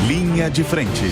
Linha de Frente.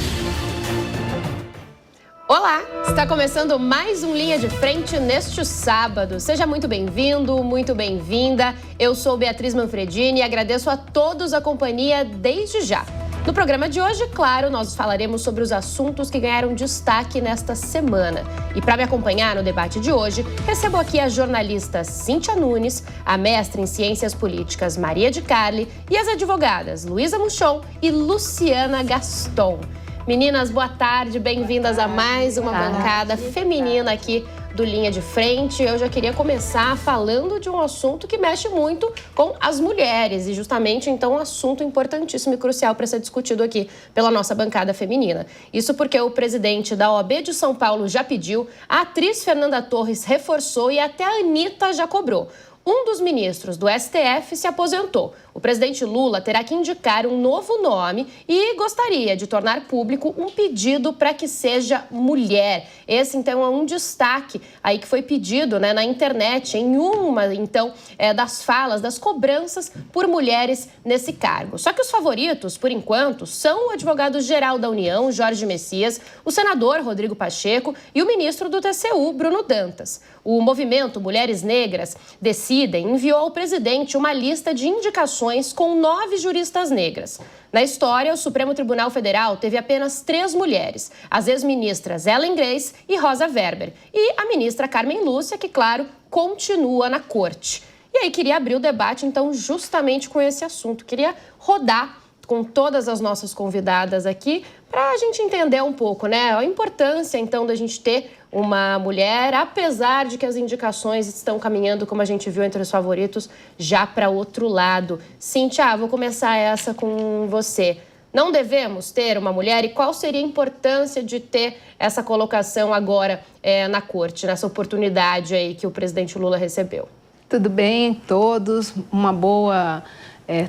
Olá, está começando mais um Linha de Frente neste sábado. Seja muito bem-vindo, muito bem-vinda. Eu sou Beatriz Manfredini e agradeço a todos a companhia desde já. No programa de hoje, claro, nós falaremos sobre os assuntos que ganharam destaque nesta semana. E para me acompanhar no debate de hoje, recebo aqui a jornalista Cíntia Nunes, a mestra em Ciências Políticas Maria de Carli e as advogadas Luísa Muchon e Luciana Gaston. Meninas, boa tarde, bem-vindas a mais uma bancada feminina aqui do Linha de Frente. Eu já queria começar falando de um assunto que mexe muito com as mulheres e justamente, então, um assunto importantíssimo e crucial para ser discutido aqui pela nossa bancada feminina. Isso porque o presidente da OAB de São Paulo já pediu, a atriz Fernanda Torres reforçou e até a Anitta já cobrou. Um dos ministros do STF se aposentou. O presidente Lula terá que indicar um novo nome e gostaria de tornar público um pedido para que seja mulher. Esse, então, é um destaque aí que foi pedido, né, na internet, em uma, então, das falas, das cobranças por mulheres nesse cargo. Só que os favoritos, por enquanto, são o advogado-geral da União, Jorge Messias, o senador Rodrigo Pacheco e o ministro do TCU, Bruno Dantas. O movimento Mulheres Negras Decidem enviou ao presidente uma lista de indicações com 9 juristas negras. Na história, o Supremo Tribunal Federal teve apenas 3 mulheres, as ex-ministras Ellen Grace e Rosa Weber, e a ministra Carmen Lúcia, que, claro, continua na corte. E aí, queria abrir o debate, então, justamente com esse assunto. Queria rodar com todas as nossas convidadas aqui para a gente entender um pouco, né, a importância, então, da gente ter uma mulher, apesar de que as indicações estão caminhando, como a gente viu entre os favoritos, já para outro lado. Cíntia, vou começar essa com você. Não devemos ter uma mulher? E qual seria a importância de ter essa colocação agora na corte, nessa oportunidade aí que o presidente Lula recebeu? Tudo bem, todos? Uma boa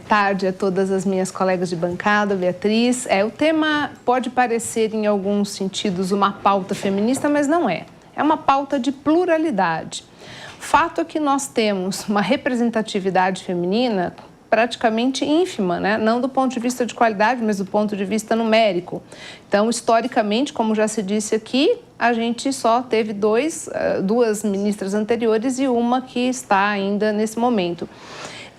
tarde a todas as minhas colegas de bancada, Beatriz. O tema pode parecer, em alguns sentidos, uma pauta feminista, mas não é. É uma pauta de pluralidade. Fato é que nós temos uma representatividade feminina praticamente ínfima, né? Não do ponto de vista de qualidade, mas do ponto de vista numérico. Então, historicamente, como já se disse aqui, a gente só teve duas ministras anteriores e uma que está ainda nesse momento.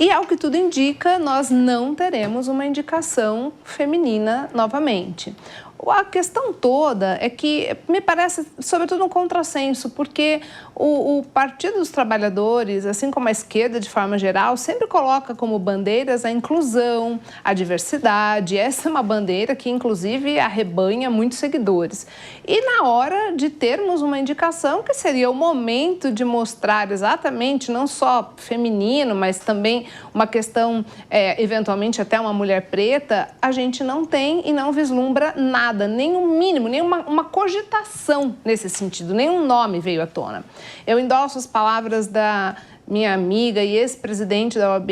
E, ao que tudo indica, nós não teremos uma indicação feminina novamente. A questão toda é que me parece, sobretudo, um contrassenso, porque o Partido dos Trabalhadores, assim como a esquerda de forma geral, sempre coloca como bandeiras a inclusão, a diversidade. Essa é uma bandeira que, inclusive, arrebanha muitos seguidores. E na hora de termos uma indicação, que seria o momento de mostrar exatamente, não só feminino, mas também uma questão, eventualmente até uma mulher preta, a gente não tem e não vislumbra nada, nem um mínimo, nem uma cogitação nesse sentido, nenhum nome veio à tona. Eu endosso as palavras da minha amiga e ex-presidente da OAB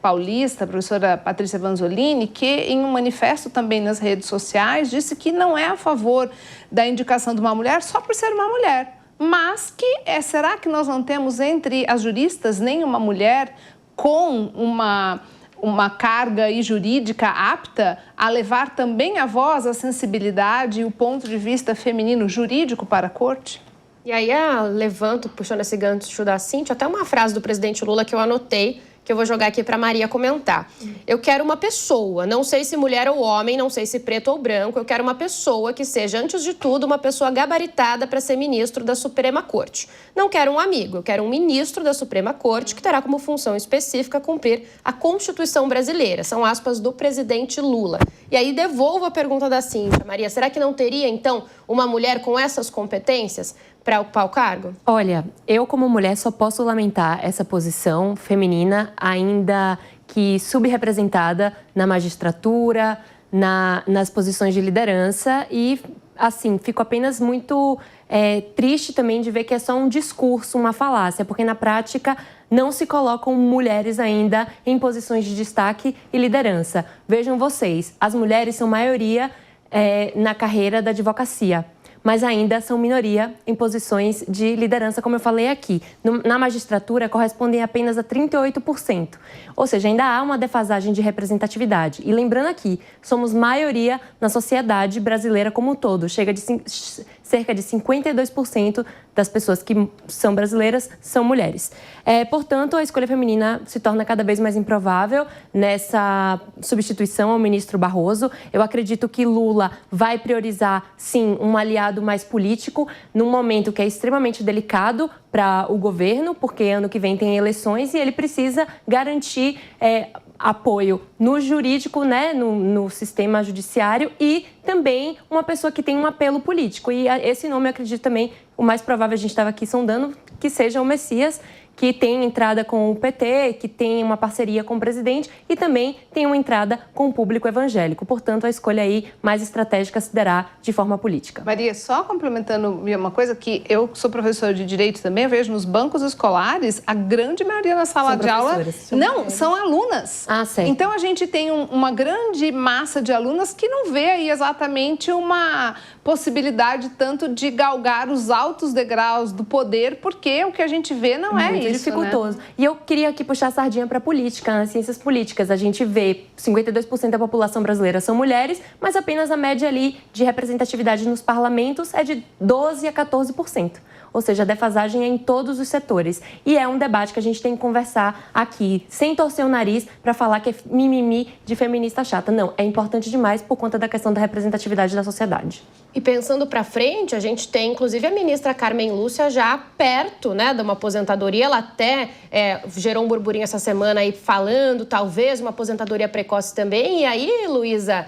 paulista, a professora Patrícia Vanzolini, que em um manifesto também nas redes sociais disse que não é a favor da indicação de uma mulher só por ser uma mulher, mas que será que nós não temos entre as juristas nenhuma mulher com uma carga jurídica apta a levar também a voz, a sensibilidade e o ponto de vista feminino jurídico para a corte? E aí, levanto, puxando esse gancho da Cíntia, até uma frase do presidente Lula que eu anotei, que eu vou jogar aqui para a Maria comentar. Eu quero uma pessoa, não sei se mulher ou homem, não sei se preto ou branco, eu quero uma pessoa que seja, antes de tudo, uma pessoa gabaritada para ser ministro da Suprema Corte. Não quero um amigo, eu quero um ministro da Suprema Corte que terá como função específica cumprir a Constituição brasileira. São aspas do presidente Lula. E aí devolvo a pergunta da Cíntia. Maria, será que não teria, então, uma mulher com essas competências para ocupar o cargo? Olha, eu como mulher só posso lamentar essa posição feminina, ainda que subrepresentada na magistratura, nas posições de liderança e, assim, fico apenas muito triste também de ver que é só um discurso, uma falácia, porque na prática não se colocam mulheres ainda em posições de destaque e liderança. Vejam vocês, as mulheres são maioria na carreira da advocacia. mas ainda são minoria em posições de liderança, como eu falei aqui. Na magistratura, correspondem apenas a 38%. Ou seja, ainda há uma defasagem de representatividade. E lembrando aqui, somos maioria na sociedade brasileira como um todo. Chega de cerca de 52% das pessoas que são brasileiras são mulheres. Portanto, a escolha feminina se torna cada vez mais improvável nessa substituição ao ministro Barroso. Eu acredito que Lula vai priorizar, sim, um aliado mais político num momento que é extremamente delicado para o governo, porque ano que vem tem eleições e ele precisa garantir apoio no jurídico, né, no sistema judiciário e também uma pessoa que tem um apelo político. E esse nome, eu acredito também, o mais provável, a gente estava aqui sondando, que seja o Messias, que tem entrada com o PT, que tem uma parceria com o presidente e também tem uma entrada com o público evangélico. Portanto, a escolha aí mais estratégica se dará de forma política. Maria, só complementando uma coisa que eu sou professora de Direito também, eu vejo nos bancos escolares, a grande maioria na sala de aula... Não, são alunas. Ah, certo. Então, a gente tem uma grande massa de alunas que não vê aí exatamente uma possibilidade tanto de galgar os altos degraus do poder, porque o que a gente vê não é muito isso, dificultoso. Né? E eu queria aqui puxar a sardinha para a política, nas ciências políticas. A gente vê 52% da população brasileira são mulheres, mas apenas a média ali de representatividade nos parlamentos é de 12% a 14%. Ou seja, a defasagem é em todos os setores. E é um debate que a gente tem que conversar aqui, sem torcer o nariz para falar que é mimimi de feminista chata. Não, é importante demais por conta da questão da representatividade da sociedade. E pensando para frente, a gente tem, inclusive, a ministra Carmen Lúcia já perto, né, de uma aposentadoria. Ela até gerou um burburinho essa semana aí falando, talvez, uma aposentadoria precoce também. E aí, Luísa,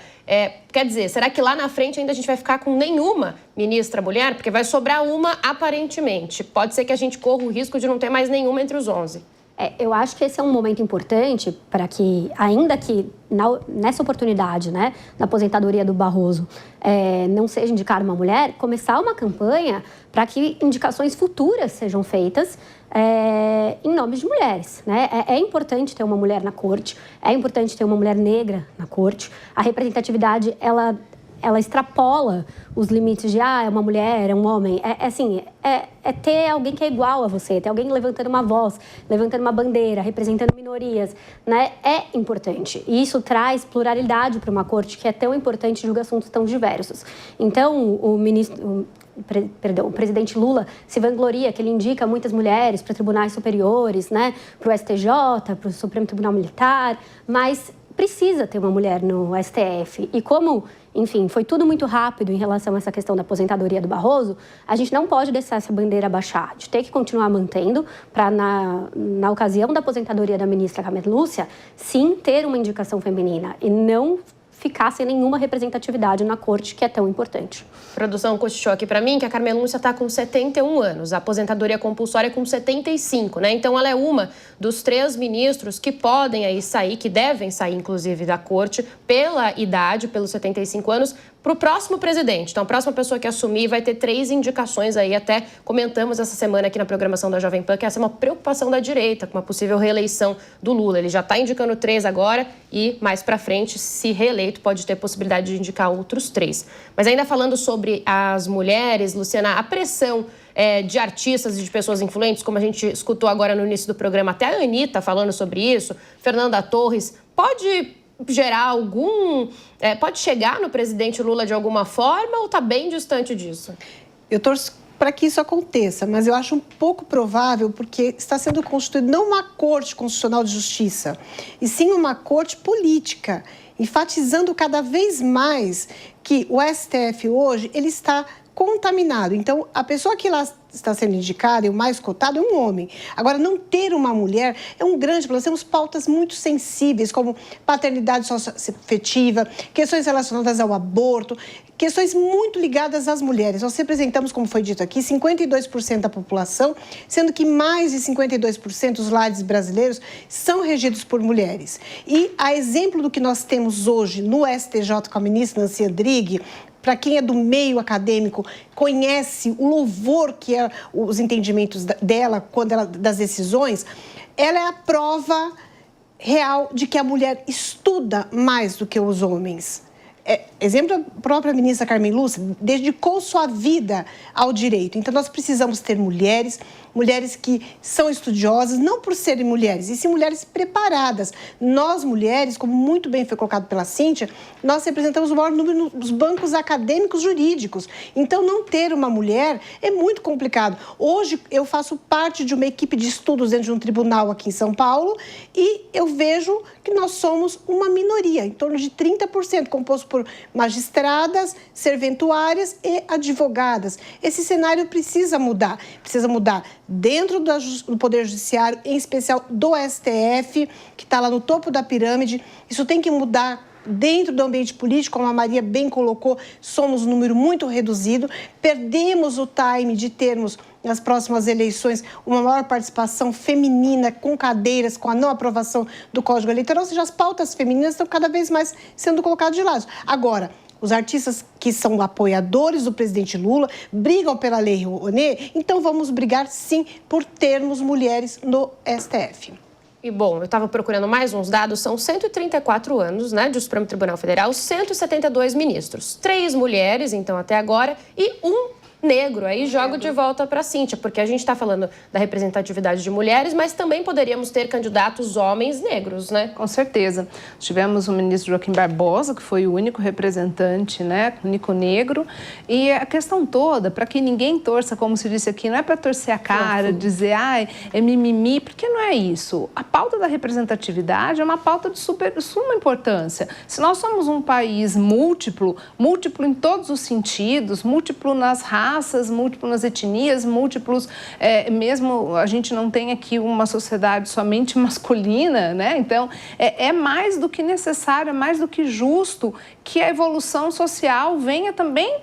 quer dizer, será que lá na frente ainda a gente vai ficar com nenhuma ministra mulher? Porque vai sobrar uma, aparentemente. Pode ser que a gente corra o risco de não ter mais nenhuma entre os 11. Eu acho que esse é um momento importante para que, ainda que nessa oportunidade, né, na aposentadoria do Barroso, não seja indicada uma mulher, começar uma campanha para que indicações futuras sejam feitas em nome de mulheres, né? É importante ter uma mulher na corte, é importante ter uma mulher negra na corte. A representatividade, ela extrapola os limites de, é uma mulher, é um homem. É ter alguém que é igual a você, ter alguém levantando uma voz, levantando uma bandeira, representando minorias, né? É importante. E isso traz pluralidade para uma corte que é tão importante e julga assuntos tão diversos. Então, o presidente Lula se vangloria que ele indica muitas mulheres para tribunais superiores, né? Para o STJ, para o Supremo Tribunal Militar, mas precisa ter uma mulher no STF. E como, enfim, foi tudo muito rápido em relação a essa questão da aposentadoria do Barroso, a gente não pode deixar essa bandeira baixar, de ter que continuar mantendo para, na ocasião da aposentadoria da ministra Carmen Lúcia, sim ter uma indicação feminina e não ficar sem nenhuma representatividade na corte, que é tão importante. A produção cochichou aqui para mim que a Carmen Lúcia está com 71 anos, a aposentadoria compulsória com 75, né? Então ela é uma dos 3 ministros que podem aí sair, que devem sair, inclusive, da corte pela idade, pelos 75 anos, para o próximo presidente. Então, a próxima pessoa que assumir vai ter 3 indicações aí. Até comentamos essa semana aqui na programação da Jovem Pan que essa é uma preocupação da direita com uma possível reeleição do Lula. Ele já está indicando 3 agora e mais para frente, se reeleito, pode ter possibilidade de indicar outros 3. Mas ainda falando sobre as mulheres, Luciana, a pressão de artistas e de pessoas influentes, como a gente escutou agora no início do programa, até a Anitta falando sobre isso, Fernanda Torres, pode gerar pode chegar no presidente Lula de alguma forma ou está bem distante disso? Eu torço para que isso aconteça, mas eu acho um pouco provável porque está sendo constituída não uma Corte Constitucional de Justiça, e sim uma corte política, enfatizando cada vez mais que o STF hoje ele está contaminado. Então, a pessoa que lá está sendo indicada e o mais cotado é um homem. Agora, não ter uma mulher é um grande problema. Nós temos pautas muito sensíveis, como paternidade afetiva, questões relacionadas ao aborto, questões muito ligadas às mulheres. Nós representamos, como foi dito aqui, 52% da população, sendo que mais de 52% dos lares brasileiros são regidos por mulheres. E, a exemplo do que nós temos hoje no STJ com a ministra Nancy Andrighi, para quem é do meio acadêmico, conhece o louvor que é os entendimentos dela, das decisões, ela é a prova real de que a mulher estuda mais do que os homens. exemplo da própria ministra Carmen Lúcia, dedicou sua vida ao direito. Então, nós precisamos ter mulheres que são estudiosas, não por serem mulheres, e sim mulheres preparadas. Nós, mulheres, como muito bem foi colocado pela Cíntia, nós representamos o maior número dos bancos acadêmicos jurídicos. Então, não ter uma mulher é muito complicado. Hoje, eu faço parte de uma equipe de estudos dentro de um tribunal aqui em São Paulo e eu vejo que nós somos uma minoria, em torno de 30%, composto por magistradas, serventuárias e advogadas. Esse cenário precisa mudar dentro do Poder Judiciário, em especial do STF, que está lá no topo da pirâmide. Isso tem que mudar dentro do ambiente político, como a Maria bem colocou, somos um número muito reduzido, perdemos o time de termos, nas próximas eleições, uma maior participação feminina, com cadeiras, com a não aprovação do Código Eleitoral, ou seja, as pautas femininas estão cada vez mais sendo colocadas de lado. Agora, os artistas que são apoiadores do presidente Lula brigam pela Lei Rouanet, então vamos brigar, sim, por termos mulheres no STF. E, bom, eu estava procurando mais uns dados, são 134 anos, né, de Supremo Tribunal Federal, 172 ministros, 3 mulheres, então, até agora, e um negro. Aí jogo de volta para a Cíntia, porque a gente está falando da representatividade de mulheres, mas também poderíamos ter candidatos homens negros, né? Com certeza. Tivemos o ministro Joaquim Barbosa, que foi o único representante, né, único negro. E a questão toda, para que ninguém torça, como se disse aqui, não é para torcer a cara, dizer, é mimimi, porque não é isso. A pauta da representatividade é uma pauta de suma importância. Se nós somos um país múltiplo em todos os sentidos, múltiplo nas raças, múltiplo nas etnias, múltiplos, mesmo a gente não tem aqui uma sociedade somente masculina, né? Então, é mais do que necessário, é mais do que justo que a evolução social venha também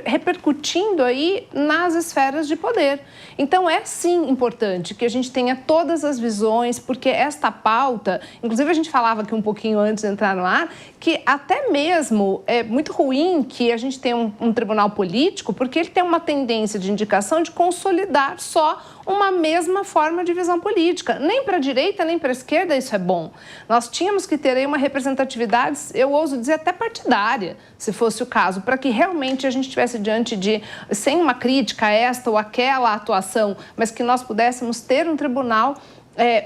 repercutindo aí nas esferas de poder. Então, é sim importante que a gente tenha todas as visões, porque esta pauta, inclusive a gente falava aqui um pouquinho antes de entrar no ar, que até mesmo é muito ruim que a gente tenha um tribunal político, porque ele tem uma tendência de indicação de consolidar só uma mesma forma de visão política. Nem para a direita, nem para a esquerda isso é bom. Nós tínhamos que ter aí uma representatividade, eu ouso dizer até partidária, se fosse o caso, para que realmente a gente estivesse diante de, sem uma crítica a esta ou aquela atuação, mas que nós pudéssemos ter um tribunal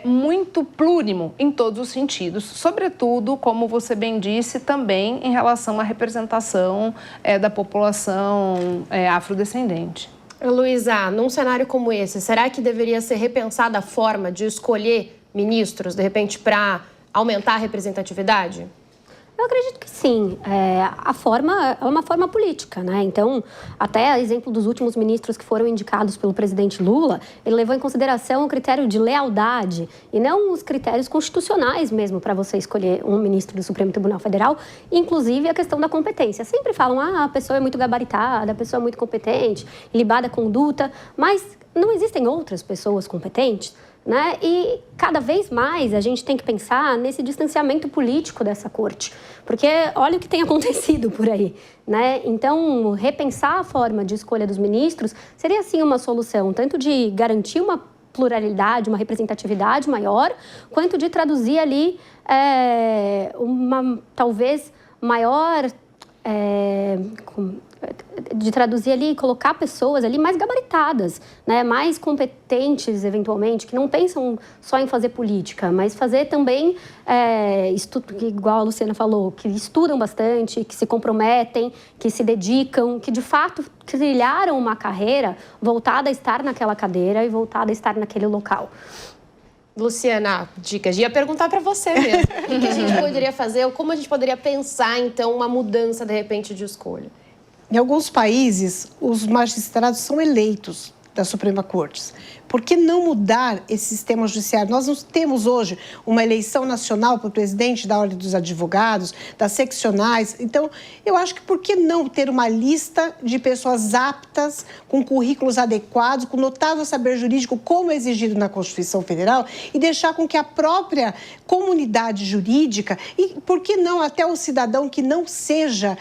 muito plurimo em todos os sentidos, sobretudo, como você bem disse, também em relação à representação da população afrodescendente. Luísa, num cenário como esse, será que deveria ser repensada a forma de escolher ministros, de repente, para aumentar a representatividade? Eu acredito que sim. A forma é uma forma política, né? Então, até exemplo dos últimos ministros que foram indicados pelo presidente Lula, ele levou em consideração o critério de lealdade e não os critérios constitucionais mesmo para você escolher um ministro do Supremo Tribunal Federal, inclusive a questão da competência. Sempre falam, a pessoa é muito gabaritada, a pessoa é muito competente, ilibada a conduta, mas não existem outras pessoas competentes? Né? E cada vez mais a gente tem que pensar nesse distanciamento político dessa corte, porque olha o que tem acontecido por aí, né? Então, repensar a forma de escolha dos ministros seria sim uma solução, tanto de garantir uma pluralidade, uma representatividade maior, quanto de traduzir ali uma talvez maior de traduzir ali, colocar pessoas ali mais gabaritadas, né, mais competentes, eventualmente, que não pensam só em fazer política, mas fazer também, igual a Luciana falou, que estudam bastante, que se comprometem, que se dedicam, que de fato trilharam uma carreira voltada a estar naquela cadeira e voltada a estar naquele local. Luciana, dicas. Ia perguntar para você mesmo. O que a gente poderia fazer, ou como a gente poderia pensar, então, uma mudança, de repente, de escolha? Em alguns países, os magistrados são eleitos da Suprema Corte. Por que não mudar esse sistema judiciário? Nós não temos hoje uma eleição nacional para o presidente da Ordem dos Advogados, das seccionais. Então, eu acho que por que não ter uma lista de pessoas aptas, com currículos adequados, com notável saber jurídico, como é exigido na Constituição Federal, e deixar com que a própria comunidade jurídica, e por que não até o cidadão que não seja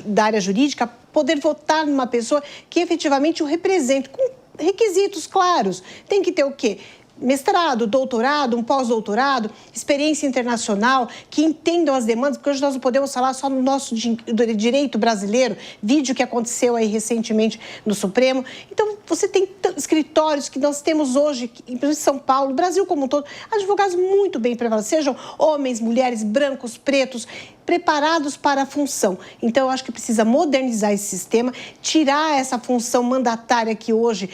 da área jurídica, poder votar numa pessoa que efetivamente o represente, com requisitos claros. Tem que ter o quê? mestrado, doutorado, um pós-doutorado, experiência internacional, que entendam as demandas, porque hoje nós não podemos falar só no nosso direito brasileiro, vídeo que aconteceu aí recentemente no Supremo. Então, você tem escritórios que nós temos hoje, em São Paulo, Brasil como um todo, advogados muito bem preparados, sejam homens, mulheres, brancos, pretos, preparados para a função. Então, eu acho que precisa modernizar esse sistema, tirar essa função mandatária que hoje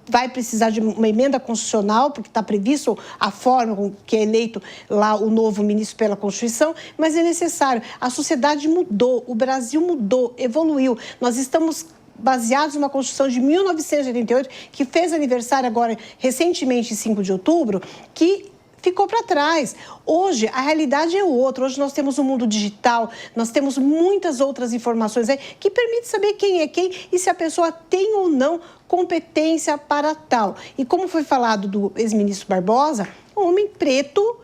vai precisar de uma emenda constitucional, porque está previsto a forma com que é eleito lá o novo ministro pela Constituição, mas é necessário. A sociedade mudou, o Brasil mudou, evoluiu. Nós estamos baseados numa Constituição de 1988, que fez aniversário agora, recentemente, em 5 de outubro, que ficou para trás. Hoje, a realidade é outra. Hoje nós temos um mundo digital, nós temos muitas outras informações aí que permitem saber quem é quem e se a pessoa tem ou não competência para tal. E como foi falado do ex-ministro Barbosa, um homem preto,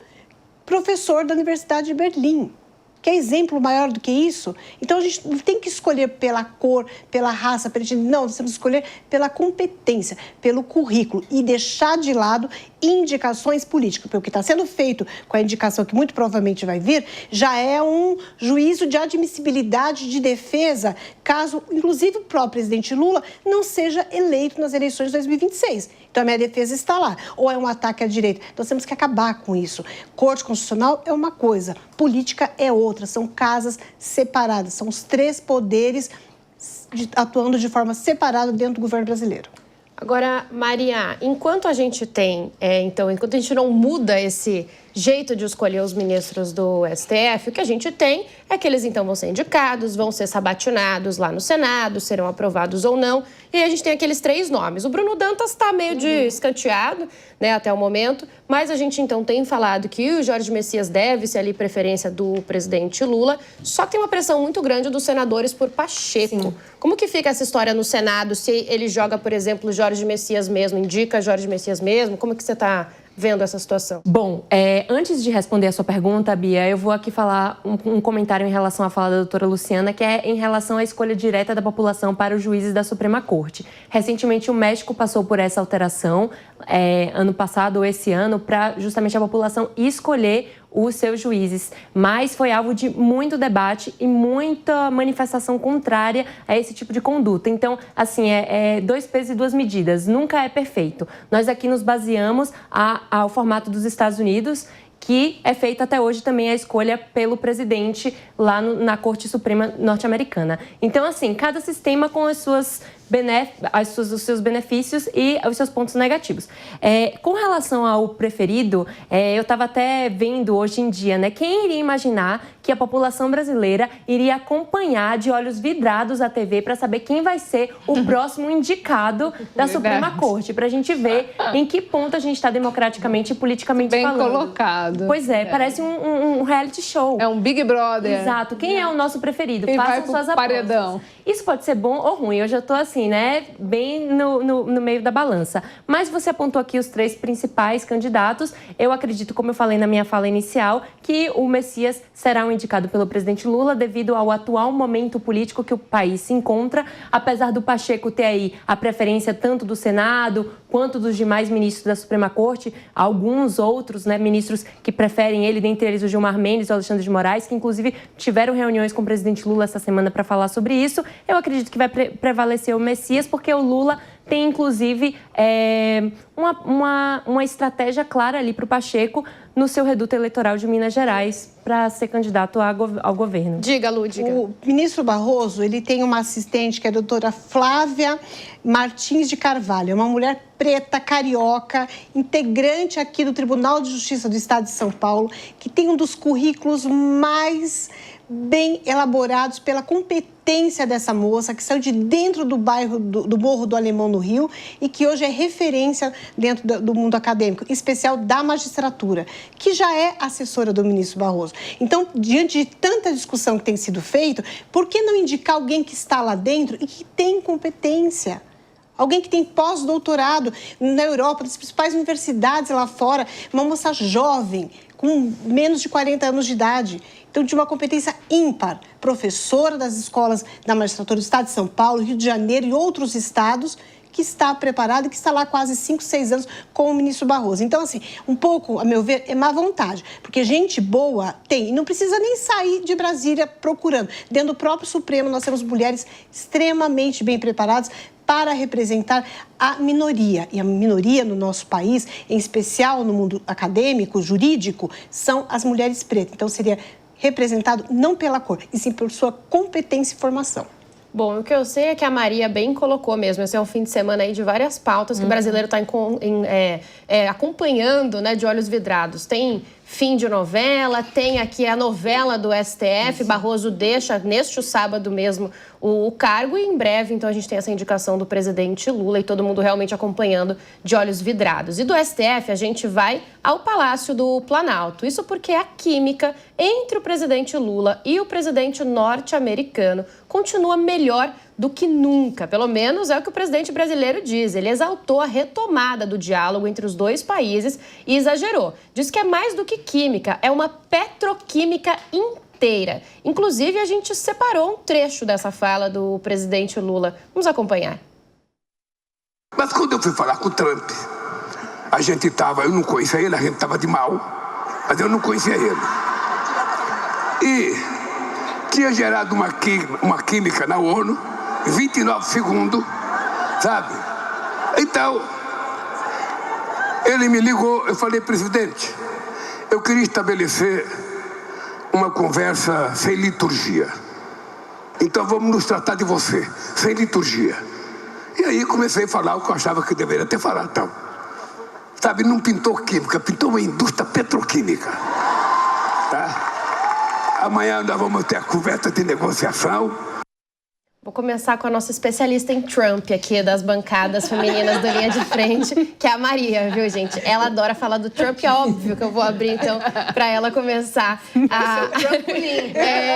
professor da Universidade de Berlim. Quer exemplo maior do que isso? Então, a gente não tem que escolher pela cor, pela raça, não, nós temos que escolher pela competência, pelo currículo e deixar de lado indicações políticas, porque o que está sendo feito com a indicação que muito provavelmente vai vir, já é um juízo de admissibilidade de defesa, caso, inclusive, o próprio presidente Lula não seja eleito nas eleições de 2026. Então, a minha defesa está lá. Ou é um ataque à direita. Nós temos que acabar com isso. Corte Constitucional é uma coisa, política é outra. São casas separadas. São os 3 poderes atuando de forma separada dentro do governo brasileiro. Agora, Maria, enquanto a gente tem, enquanto a gente não muda esse jeito de escolher os ministros do STF, o que a gente tem é que eles então vão ser indicados, vão ser sabatinados lá no Senado, serão aprovados ou não, e a gente tem aqueles 3 nomes. O Bruno Dantas está meio de escanteado, né, até o momento, mas a gente então tem falado que o Jorge Messias deve ser ali preferência do presidente Lula, só que tem uma pressão muito grande dos senadores por Pacheco. Sim. Como que fica essa história no Senado, se ele joga, por exemplo, Jorge Messias mesmo, indica Jorge Messias mesmo? Como que você está vendo essa situação? Bom, antes de responder a sua pergunta, Bia, eu vou aqui falar um comentário em relação à fala da doutora Luciana, que é em relação à escolha direta da população para os juízes da Suprema Corte. Recentemente, o México passou por essa alteração, ano passado ou esse ano, para justamente a população escolher os seus juízes, mas foi alvo de muito debate e muita manifestação contrária a esse tipo de conduta. Então, assim, 2 pesos e 2 medidas, nunca é perfeito. Nós aqui nos baseamos ao formato dos Estados Unidos, que é feita até hoje também a escolha pelo presidente lá na Corte Suprema norte-americana. Então, assim, cada sistema com os seus benefícios e os seus pontos negativos. Com relação ao preferido, eu estava até vendo hoje em dia, né? Quem iria imaginar que a população brasileira iria acompanhar de olhos vidrados a TV para saber quem vai ser o próximo indicado da Suprema Corte, para a gente ver em que ponto a gente está democraticamente e politicamente falando. Bem colocado. Pois parece um reality show. É um Big Brother. Exato. Quem é o nosso preferido? Quem Façam suas apostas. Paredão. Isso pode ser bom ou ruim. Eu já estou assim, né? Bem no meio da balança. Mas você apontou aqui os 3 principais candidatos. Eu acredito, como eu falei na minha fala inicial, que o Messias será um indicado pelo presidente Lula devido ao atual momento político que o país se encontra. Apesar do Pacheco ter aí a preferência tanto do Senado quanto dos demais ministros da Suprema Corte, alguns outros, né, ministros que preferem ele, dentre eles o Gilmar Mendes e o Alexandre de Moraes, que inclusive tiveram reuniões com o presidente Lula essa semana para falar sobre isso. Eu acredito que vai prevalecer o Messias, porque o Lula tem, inclusive, uma estratégia clara ali para o Pacheco no seu reduto eleitoral de Minas Gerais para ser candidato ao governo. Diga, Lu, diga. O ministro Barroso, ele tem uma assistente que é a doutora Flávia Martins de Carvalho, é uma mulher preta, carioca, integrante aqui do Tribunal de Justiça do Estado de São Paulo, que tem um dos currículos mais bem elaborados pela competência dessa moça, que saiu de dentro do bairro do Morro do Alemão, no Rio, e que hoje é referência dentro do mundo acadêmico, em especial da magistratura, que já é assessora do ministro Barroso. Então, diante de tanta discussão que tem sido feita, por que não indicar alguém que está lá dentro e que tem competência? Alguém que tem pós-doutorado na Europa, das principais universidades lá fora, uma moça jovem, com menos de 40 anos de idade. Então, de uma competência ímpar, professora das escolas da magistratura do Estado de São Paulo, Rio de Janeiro e outros estados, que está preparado e que está lá quase 5, 6 anos com o ministro Barroso. Então, assim, um pouco, a meu ver, é má vontade, porque gente boa tem, e não precisa nem sair de Brasília procurando. Dentro do próprio Supremo, nós temos mulheres extremamente bem preparadas para representar a minoria. E a minoria no nosso país, em especial no mundo acadêmico, jurídico, são as mulheres pretas. Então, seria representado não pela cor, e sim por sua competência e formação. Bom, o que eu sei é que a Maria bem colocou mesmo. Esse é um fim de semana aí de várias pautas que o brasileiro está acompanhando, né, de olhos vidrados. Tem fim de novela, tem aqui a novela do STF, Barroso deixa neste sábado mesmo o cargo e em breve, então, a gente tem essa indicação do presidente Lula e todo mundo realmente acompanhando de olhos vidrados. E do STF, a gente vai ao Palácio do Planalto. Isso porque a química entre o presidente Lula e o presidente norte-americano continua melhor do que nunca. Pelo menos é o que o presidente brasileiro diz. Ele exaltou a retomada do diálogo entre os dois países e exagerou. Diz que é mais do que química, é uma petroquímica inteira. Inclusive, a gente separou um trecho dessa fala do presidente Lula. Vamos acompanhar. Mas quando eu fui falar com o Trump, eu não conhecia ele, a gente estava de mal, mas eu não conhecia ele. E tinha gerado uma química na ONU, 29 segundos, sabe? Então, ele me ligou, eu falei, presidente, eu queria estabelecer uma conversa sem liturgia. Então vamos nos tratar de você, sem liturgia. E aí comecei a falar o que eu achava que deveria ter falado. Então, sabe, não pintou química, pintou uma indústria petroquímica. Tá? Amanhã nós vamos ter a conversa de negociação. Vou começar com a nossa especialista em Trump aqui, das bancadas femininas do Linha de Frente, que é a Maria, viu, gente? Ela adora falar do Trump, é óbvio que eu vou abrir, então, para ela começar a...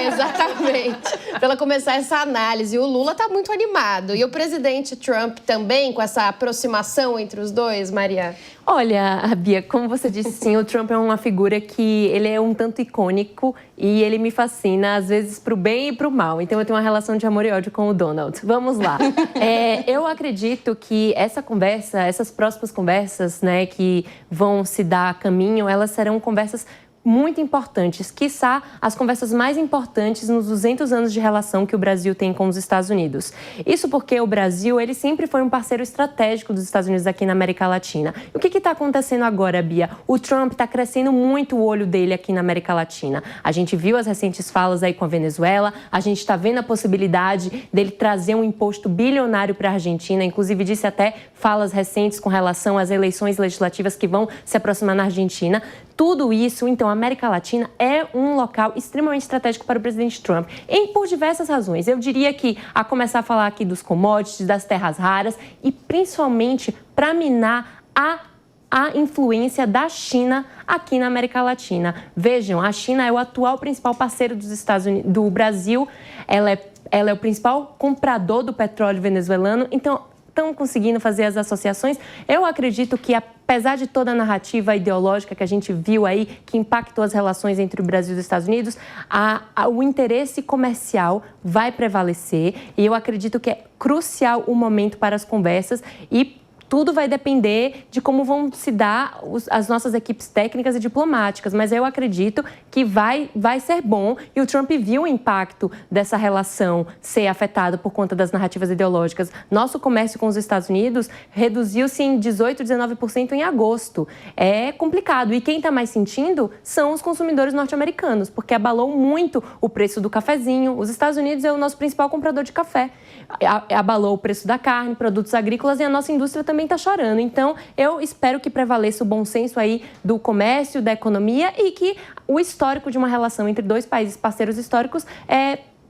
exatamente. Para ela começar essa análise. O Lula está muito animado. E o presidente Trump também, com essa aproximação entre os dois, Maria? Olha, Bia, como você disse, sim, o Trump é uma figura que ele é um tanto icônico e ele me fascina, às vezes, para o bem e para o mal. Então, eu tenho uma relação de amor e ódio com o Donald. Vamos lá. Eu acredito que essas próximas conversas, né, que vão se dar a caminho, elas serão conversas muito importantes, quiçá as conversas mais importantes nos 200 anos de relação que o Brasil tem com os Estados Unidos. Isso porque o Brasil, ele sempre foi um parceiro estratégico dos Estados Unidos aqui na América Latina. E o que está acontecendo agora, Bia? O Trump está crescendo muito o olho dele aqui na América Latina. A gente viu as recentes falas aí com a Venezuela, a gente está vendo a possibilidade dele trazer um imposto bilionário para a Argentina, inclusive disse até falas recentes com relação às eleições legislativas que vão se aproximar na Argentina. Tudo isso, então, a América Latina é um local extremamente estratégico para o presidente Trump, por diversas razões. Eu diria que, a começar a falar aqui dos commodities, das terras raras e, principalmente, para minar a influência da China aqui na América Latina. Vejam, a China é o atual principal parceiro dos Estados Unidos, do Brasil, ela é o principal comprador do petróleo venezuelano, então estão conseguindo fazer as associações. Eu acredito que, apesar de toda a narrativa ideológica que a gente viu aí, que impactou as relações entre o Brasil e os Estados Unidos, o interesse comercial vai prevalecer e eu acredito que é crucial o momento para as conversas e tudo vai depender de como vão se dar as nossas equipes técnicas e diplomáticas, mas eu acredito que vai ser bom e o Trump viu o impacto dessa relação ser afetado por conta das narrativas ideológicas. Nosso comércio com os Estados Unidos reduziu-se em 18%, 19% em agosto. É complicado e quem está mais sentindo são os consumidores norte-americanos, porque abalou muito o preço do cafezinho. Os Estados Unidos é o nosso principal comprador de café. Abalou o preço da carne, produtos agrícolas e a nossa indústria também está chorando. Então, eu espero que prevaleça o bom senso aí do comércio, da economia e que o histórico de uma relação entre dois países parceiros históricos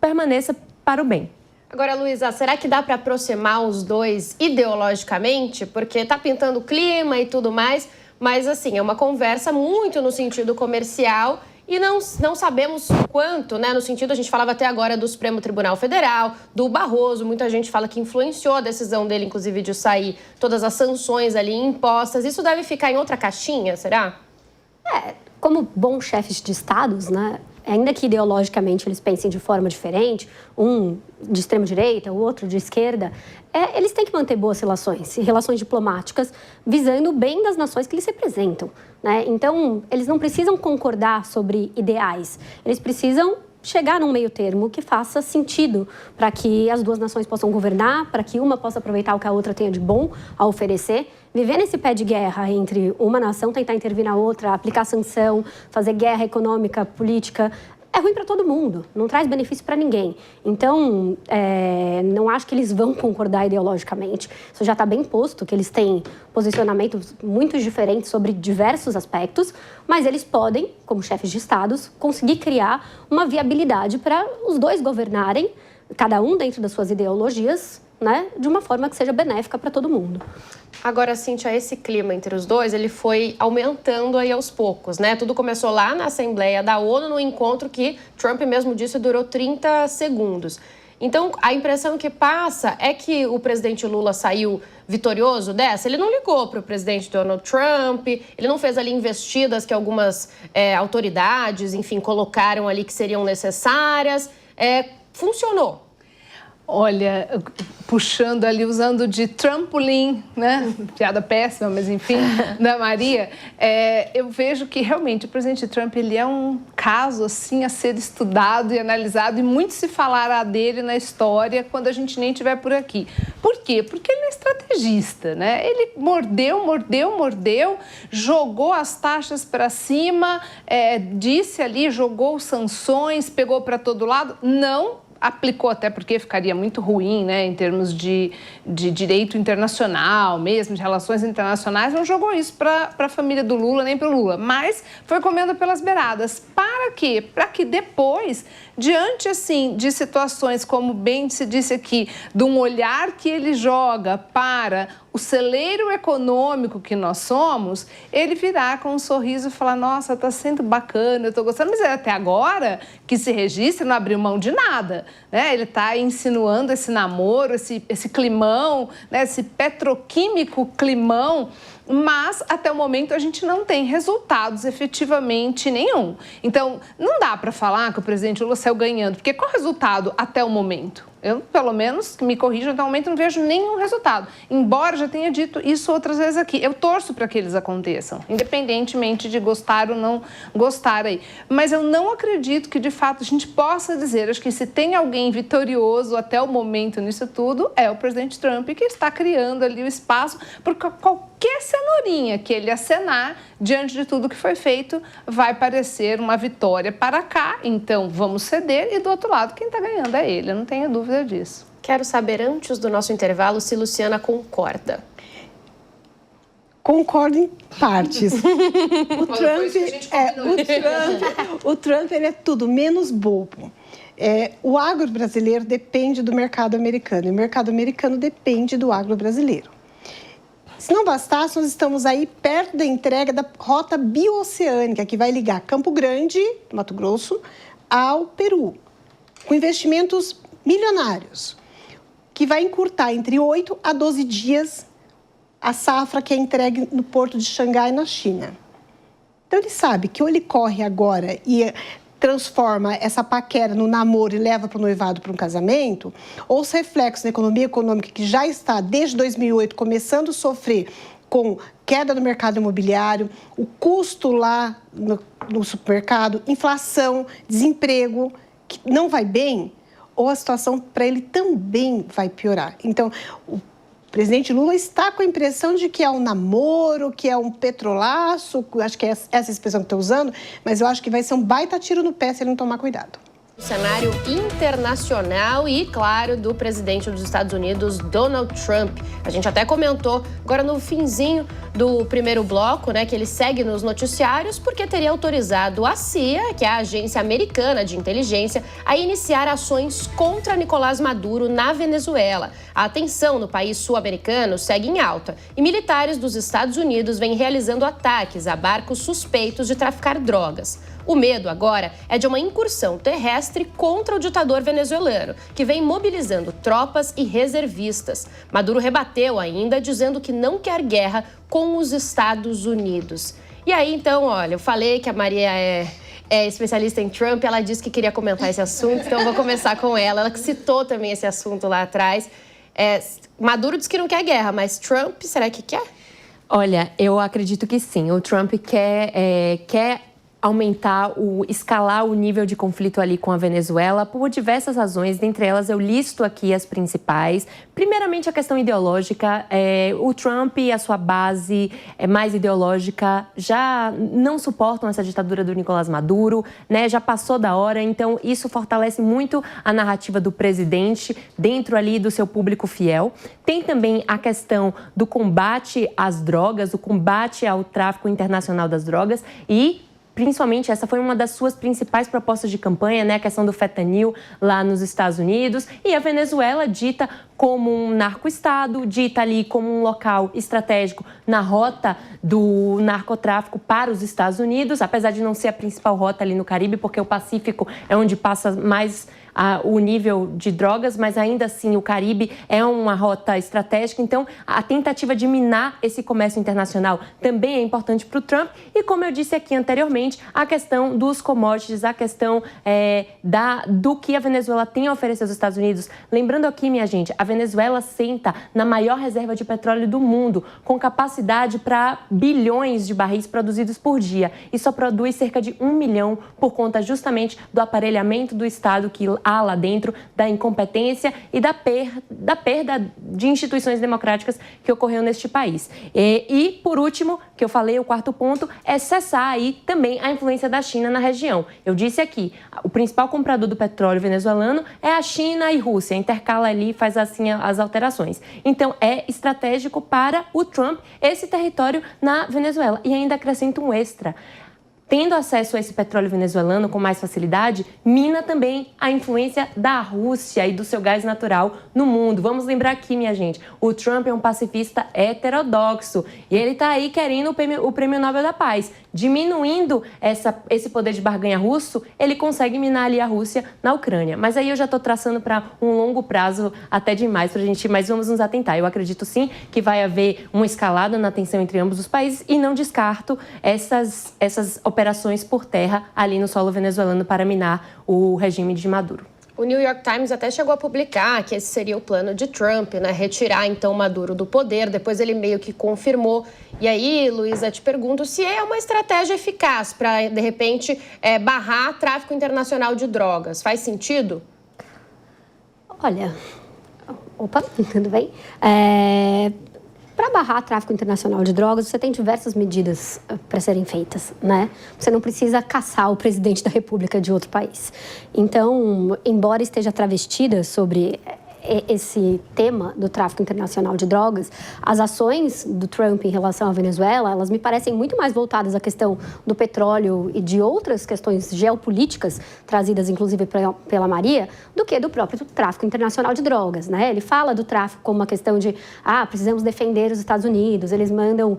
permaneça para o bem. Agora, Luísa, será que dá para aproximar os dois ideologicamente? Porque está pintando o clima e tudo mais, mas assim, é uma conversa muito no sentido comercial e não sabemos quanto, né? No sentido, a gente falava até agora do Supremo Tribunal Federal, do Barroso, muita gente fala que influenciou a decisão dele, inclusive, de sair todas as sanções ali impostas. Isso deve ficar em outra caixinha, será? Como bons chefes de estados, né? ainda que ideologicamente eles pensem de forma diferente, um de extrema-direita, o outro de esquerda, eles têm que manter boas relações diplomáticas, visando o bem das nações que eles representam, né? Então, eles não precisam concordar sobre ideais, eles precisam chegar num meio termo que faça sentido para que as duas nações possam governar, para que uma possa aproveitar o que a outra tenha de bom a oferecer. Viver nesse pé de guerra entre uma nação tentar intervir na outra, aplicar sanção, fazer guerra econômica, política, é ruim para todo mundo, não traz benefício para ninguém. Então, não acho que eles vão concordar ideologicamente. Isso já está bem posto, que eles têm posicionamentos muito diferentes sobre diversos aspectos, mas eles podem, como chefes de estados, conseguir criar uma viabilidade para os dois governarem, cada um dentro das suas ideologias, né, de uma forma que seja benéfica para todo mundo. Agora, Cíntia, esse clima entre os dois, ele foi aumentando aí aos poucos, né? Tudo começou lá na Assembleia da ONU, no encontro que Trump mesmo disse durou 30 segundos. Então, a impressão que passa é que o presidente Lula saiu vitorioso dessa. Ele não ligou para o presidente Donald Trump, ele não fez ali investidas que algumas autoridades, enfim, colocaram ali que seriam necessárias. Funcionou. Olha, puxando ali, usando de trampolim, né? Piada péssima, mas enfim, da Maria, eu vejo que realmente o presidente Trump, ele é um caso assim a ser estudado e analisado, e muito se falará dele na história quando a gente nem estiver por aqui. Por quê? Porque ele é estrategista, né? Ele mordeu, jogou as taxas para cima, disse ali, jogou sanções, pegou para todo lado, não aplicou, até porque ficaria muito ruim, né, em termos de direito internacional, mesmo de relações internacionais, não jogou isso para a família do Lula, nem para o Lula, mas foi comendo pelas beiradas. Para quê? Para que depois, diante, assim, de situações, como bem se disse aqui, de um olhar que ele joga para o celeiro econômico que nós somos, ele virar com um sorriso e falar, nossa, está sendo bacana, eu estou gostando, mas até agora que se registra, não abriu mão de nada, né? Ele está insinuando esse namoro, esse climão, né? Esse petroquímico climão, mas até o momento a gente não tem resultados efetivamente nenhum. Então, não dá para falar que o presidente Lula saiu ganhando, porque qual é o resultado até o momento? Eu, pelo menos, me corrijo, até o momento não vejo nenhum resultado. Embora já tenha dito isso outras vezes aqui. Eu torço para que eles aconteçam, independentemente de gostar ou não gostar aí. Mas eu não acredito que, de fato, a gente possa dizer, acho que se tem alguém vitorioso até o momento nisso tudo, é o presidente Trump, que está criando ali o espaço, porque qualquer cenourinha que ele acenar diante de tudo que foi feito vai parecer uma vitória para cá. Então, vamos ceder e, do outro lado, quem está ganhando é ele, eu não tenho dúvida disso. Quero saber, antes do nosso intervalo, se Luciana concorda. Concordo em partes. O Trump ele é tudo menos bobo. O agro brasileiro depende do mercado americano e o mercado americano depende do agro brasileiro. Se não bastasse, nós estamos aí perto da entrega da rota bioceânica que vai ligar Campo Grande, Mato Grosso, ao Peru, com investimentos milionários, que vai encurtar entre 8 a 12 dias a safra que é entregue no porto de Xangai, na China. Então, ele sabe que ou ele corre agora e transforma essa paquera no namoro e leva para o noivado, para um casamento, ou os reflexos da economia econômica que já está, desde 2008, começando a sofrer com queda no mercado imobiliário, o custo lá no supermercado, inflação, desemprego, que não vai bem, ou a situação para ele também vai piorar. Então, o presidente Lula está com a impressão de que é um namoro, que é um petrolaço, acho que é essa expressão que estou usando, mas eu acho que vai ser um baita tiro no pé se ele não tomar cuidado. O cenário internacional e, claro, do presidente dos Estados Unidos, Donald Trump. A gente até comentou agora no finzinho do primeiro bloco, né, que ele segue nos noticiários porque teria autorizado a CIA, que é a agência americana de inteligência, a iniciar ações contra Nicolás Maduro na Venezuela. A tensão no país sul-americano segue em alta e militares dos Estados Unidos vêm realizando ataques a barcos suspeitos de traficar drogas. O medo agora é de uma incursão terrestre contra o ditador venezuelano, que vem mobilizando tropas e reservistas. Maduro rebateu ainda, dizendo que não quer guerra com os Estados Unidos. E aí, então, olha, eu falei que a Maria é é especialista em Trump, ela disse que queria comentar esse assunto, então eu vou começar com ela. Ela que citou também esse assunto lá atrás. Maduro diz que não quer guerra, mas Trump, será que quer? Olha, eu acredito que sim. O Trump quer escalar o nível de conflito ali com a Venezuela por diversas razões, dentre elas eu listo aqui as principais. Primeiramente, a questão ideológica. O Trump e a sua base mais ideológica já não suportam essa ditadura do Nicolás Maduro, né? Já passou da hora, então isso fortalece muito a narrativa do presidente dentro ali do seu público fiel. Tem também a questão do combate às drogas, o combate ao tráfico internacional das drogas e principalmente, essa foi uma das suas principais propostas de campanha, né? A questão do fentanil lá nos Estados Unidos. E a Venezuela dita como um narco-estado, dita ali como um local estratégico na rota do narcotráfico para os Estados Unidos, apesar de não ser a principal rota ali no Caribe, porque o Pacífico é onde passa mais o nível de drogas, mas ainda assim o Caribe é uma rota estratégica. Então, a tentativa de minar esse comércio internacional também é importante para o Trump. E como eu disse aqui anteriormente, a questão dos commodities, a questão do que a Venezuela tem a oferecer aos Estados Unidos. Lembrando aqui, minha gente, a Venezuela senta na maior reserva de petróleo do mundo, com capacidade para bilhões de barris produzidos por dia. E só produz cerca de 1 milhão por conta justamente do aparelhamento do Estado que há lá dentro, da incompetência e da perda de instituições democráticas que ocorreu neste país. E, por último, que eu falei, o quarto ponto, é cessar aí também a influência da China na região. Eu disse aqui, o principal comprador do petróleo venezuelano é a China e Rússia, intercala ali e faz assim as alterações. Então, é estratégico para o Trump esse território na Venezuela. E ainda acrescento um extra. Tendo acesso a esse petróleo venezuelano com mais facilidade, mina também a influência da Rússia e do seu gás natural no mundo. Vamos lembrar aqui, minha gente, o Trump é um pacifista heterodoxo e ele está aí querendo o Prêmio Nobel da Paz. Diminuindo esse poder de barganha russo, ele consegue minar ali a Rússia na Ucrânia. Mas aí eu já estou traçando para um longo prazo até demais para a gente, mas vamos nos atentar. Eu acredito sim que vai haver uma escalada na tensão entre ambos os países e não descarto essas operações por terra ali no solo venezuelano para minar o regime de Maduro. O New York Times até chegou a publicar que esse seria o plano de Trump, né? Retirar, então, Maduro do poder. Depois ele meio que confirmou. E aí, Luísa, te pergunto se é uma estratégia eficaz para, de repente, barrar tráfico internacional de drogas. Faz sentido? Olha... Opa, tudo bem? Para barrar tráfico internacional de drogas, você tem diversas medidas para serem feitas, né? Você não precisa caçar o presidente da República de outro país. Então, embora esteja travestida sobre esse tema do tráfico internacional de drogas, as ações do Trump em relação à Venezuela, elas me parecem muito mais voltadas à questão do petróleo e de outras questões geopolíticas, trazidas inclusive pela Maria, do que do próprio tráfico internacional de drogas, né? Ele fala do tráfico como uma questão de, precisamos defender os Estados Unidos, eles mandam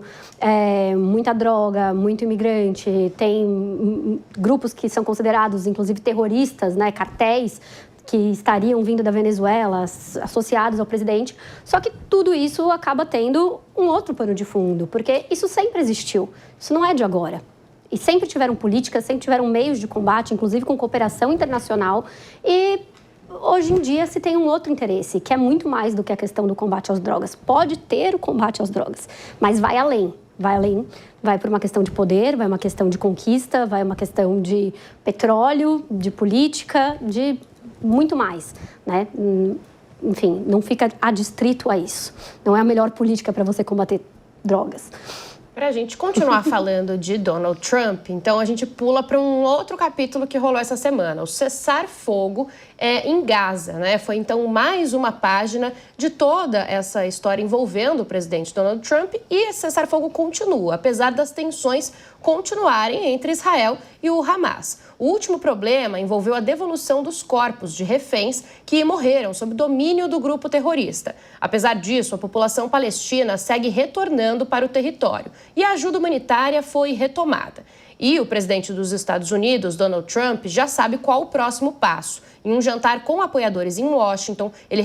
muita droga, muito imigrante, tem grupos que são considerados, inclusive, terroristas, né? Cartéis, que estariam vindo da Venezuela, associados ao presidente. Só que tudo isso acaba tendo um outro pano de fundo, porque isso sempre existiu, isso não é de agora. E sempre tiveram políticas, sempre tiveram meios de combate, inclusive com cooperação internacional. E hoje em dia se tem um outro interesse, que é muito mais do que a questão do combate às drogas. Pode ter o combate às drogas, mas vai além. Vai por uma questão de poder, vai uma questão de conquista, vai uma questão de petróleo, de política, de muito mais, né? Enfim, não fica adstrito a isso. Não é a melhor política para você combater drogas. Para a gente continuar falando de Donald Trump, então a gente pula para um outro capítulo que rolou essa semana, o cessar-fogo em Gaza, né? Foi então mais uma página de toda essa história envolvendo o presidente Donald Trump e esse cessar-fogo continua, apesar das tensões continuarem entre Israel e o Hamas. O último problema envolveu a devolução dos corpos de reféns que morreram sob domínio do grupo terrorista. Apesar disso, a população palestina segue retornando para o território e a ajuda humanitária foi retomada. E o presidente dos Estados Unidos, Donald Trump, já sabe qual o próximo passo. Em um jantar com apoiadores em Washington, ele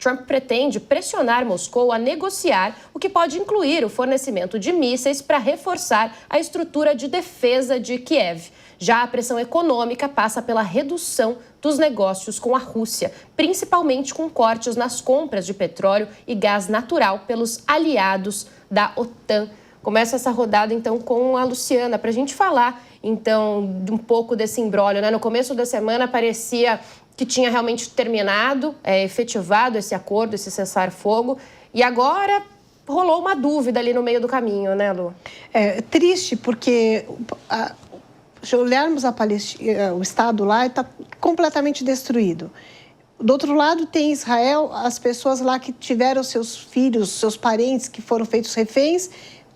Trump pretende pressionar Moscou a negociar o que pode incluir o fornecimento de mísseis para reforçar a estrutura de defesa de Kiev. Já a pressão econômica passa pela redução dos negócios com a Rússia, principalmente com cortes nas compras de petróleo e gás natural pelos aliados da OTAN. Começa essa rodada, então, com a Luciana, para a gente falar, então, de um pouco desse imbróglio, né? No começo da semana parecia que tinha realmente terminado, efetivado esse acordo, esse cessar-fogo, e agora rolou uma dúvida ali no meio do caminho, né, Lu? É triste, porque se olharmos a Palestina, o Estado lá está completamente destruído. Do outro lado tem Israel, as pessoas lá que tiveram seus filhos, seus parentes que foram feitos reféns,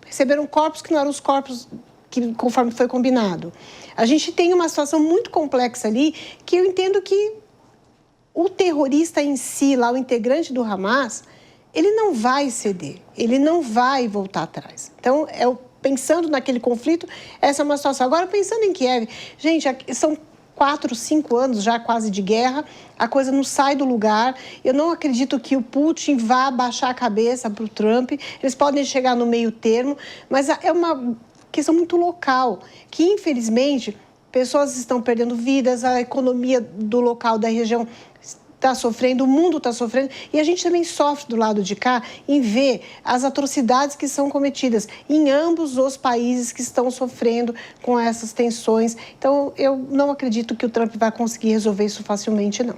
receberam corpos que não eram os corpos que, conforme foi combinado. A gente tem uma situação muito complexa ali, que eu entendo que o terrorista em si, lá o integrante do Hamas, ele não vai ceder, ele não vai voltar atrás. Então, pensando naquele conflito, essa é uma situação. Agora, pensando em Kiev, gente, são 4, 5 anos já quase de guerra, a coisa não sai do lugar. Eu não acredito que o Putin vá baixar a cabeça para o Trump. Eles podem chegar no meio termo, mas é uma questão muito local, que infelizmente pessoas estão perdendo vidas, a economia do local, da região está sofrendo, o mundo está sofrendo, e a gente também sofre do lado de cá em ver as atrocidades que são cometidas em ambos os países que estão sofrendo com essas tensões. Então, eu não acredito que o Trump vai conseguir resolver isso facilmente, não.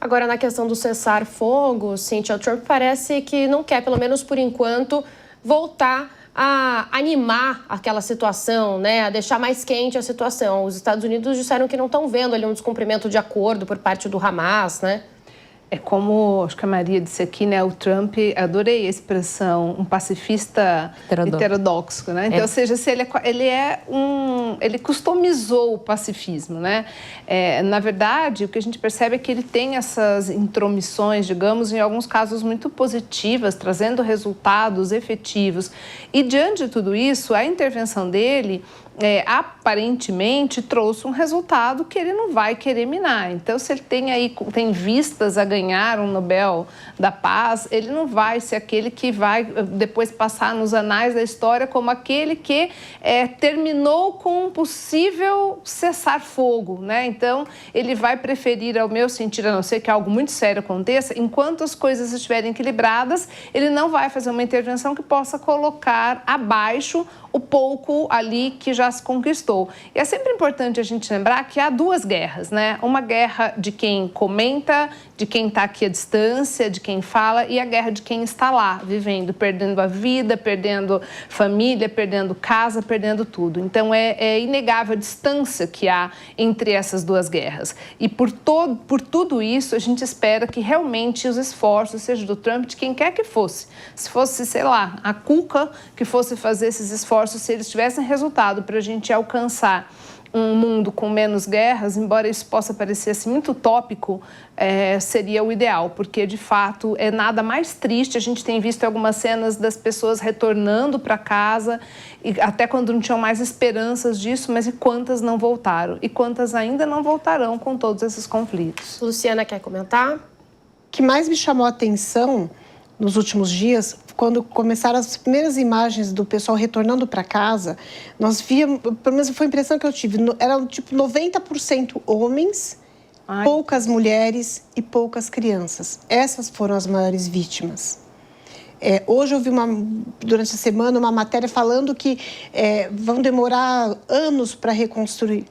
Agora, na questão do cessar-fogo, Cíntia, o Trump parece que não quer, pelo menos por enquanto, voltar a animar aquela situação, né? A deixar mais quente a situação. Os Estados Unidos disseram que não estão vendo ali um descumprimento de acordo por parte do Hamas, né? É como, acho que a Maria disse aqui, né? O Trump, adorei a expressão, um pacifista heterodoxo, né? Então, ou seja, se ele customizou o pacifismo, né? Na verdade, o que a gente percebe é que ele tem essas intromissões, digamos, em alguns casos muito positivas, trazendo resultados efetivos. E diante de tudo isso, a intervenção dele aparentemente trouxe um resultado que ele não vai querer minar. Então, se ele tem vistas a ganhar um Nobel da Paz, ele não vai ser aquele que vai depois passar nos anais da história como aquele que terminou com um possível cessar-fogo, né? Então, ele vai preferir, ao meu sentir, a não ser que algo muito sério aconteça, enquanto as coisas estiverem equilibradas, ele não vai fazer uma intervenção que possa colocar abaixo o pouco ali que já se conquistou. E é sempre importante a gente lembrar que há duas guerras, né? Uma guerra de quem comenta, de quem está aqui à distância, de quem fala, e a guerra de quem está lá, vivendo, perdendo a vida, perdendo família, perdendo casa, perdendo tudo. Então, é inegável a distância que há entre essas duas guerras. E por tudo isso, a gente espera que realmente os esforços, seja do Trump, de quem quer que fosse, se fosse, sei lá, a Cuca que fosse fazer esses esforços, se eles tivessem resultado para a gente alcançar um mundo com menos guerras, embora isso possa parecer assim, muito utópico, seria o ideal, porque de fato é nada mais triste. A gente tem visto algumas cenas das pessoas retornando para casa, e até quando não tinham mais esperanças disso, mas e quantas não voltaram? E quantas ainda não voltarão com todos esses conflitos? Luciana, quer comentar? O que mais me chamou a atenção nos últimos dias, quando começaram as primeiras imagens do pessoal retornando para casa, nós víamos, pelo menos foi a impressão que eu tive, eram tipo 90% homens, poucas mulheres e poucas crianças. Essas foram as maiores vítimas. Hoje eu vi durante a semana uma matéria falando que vão demorar anos para reconstruir.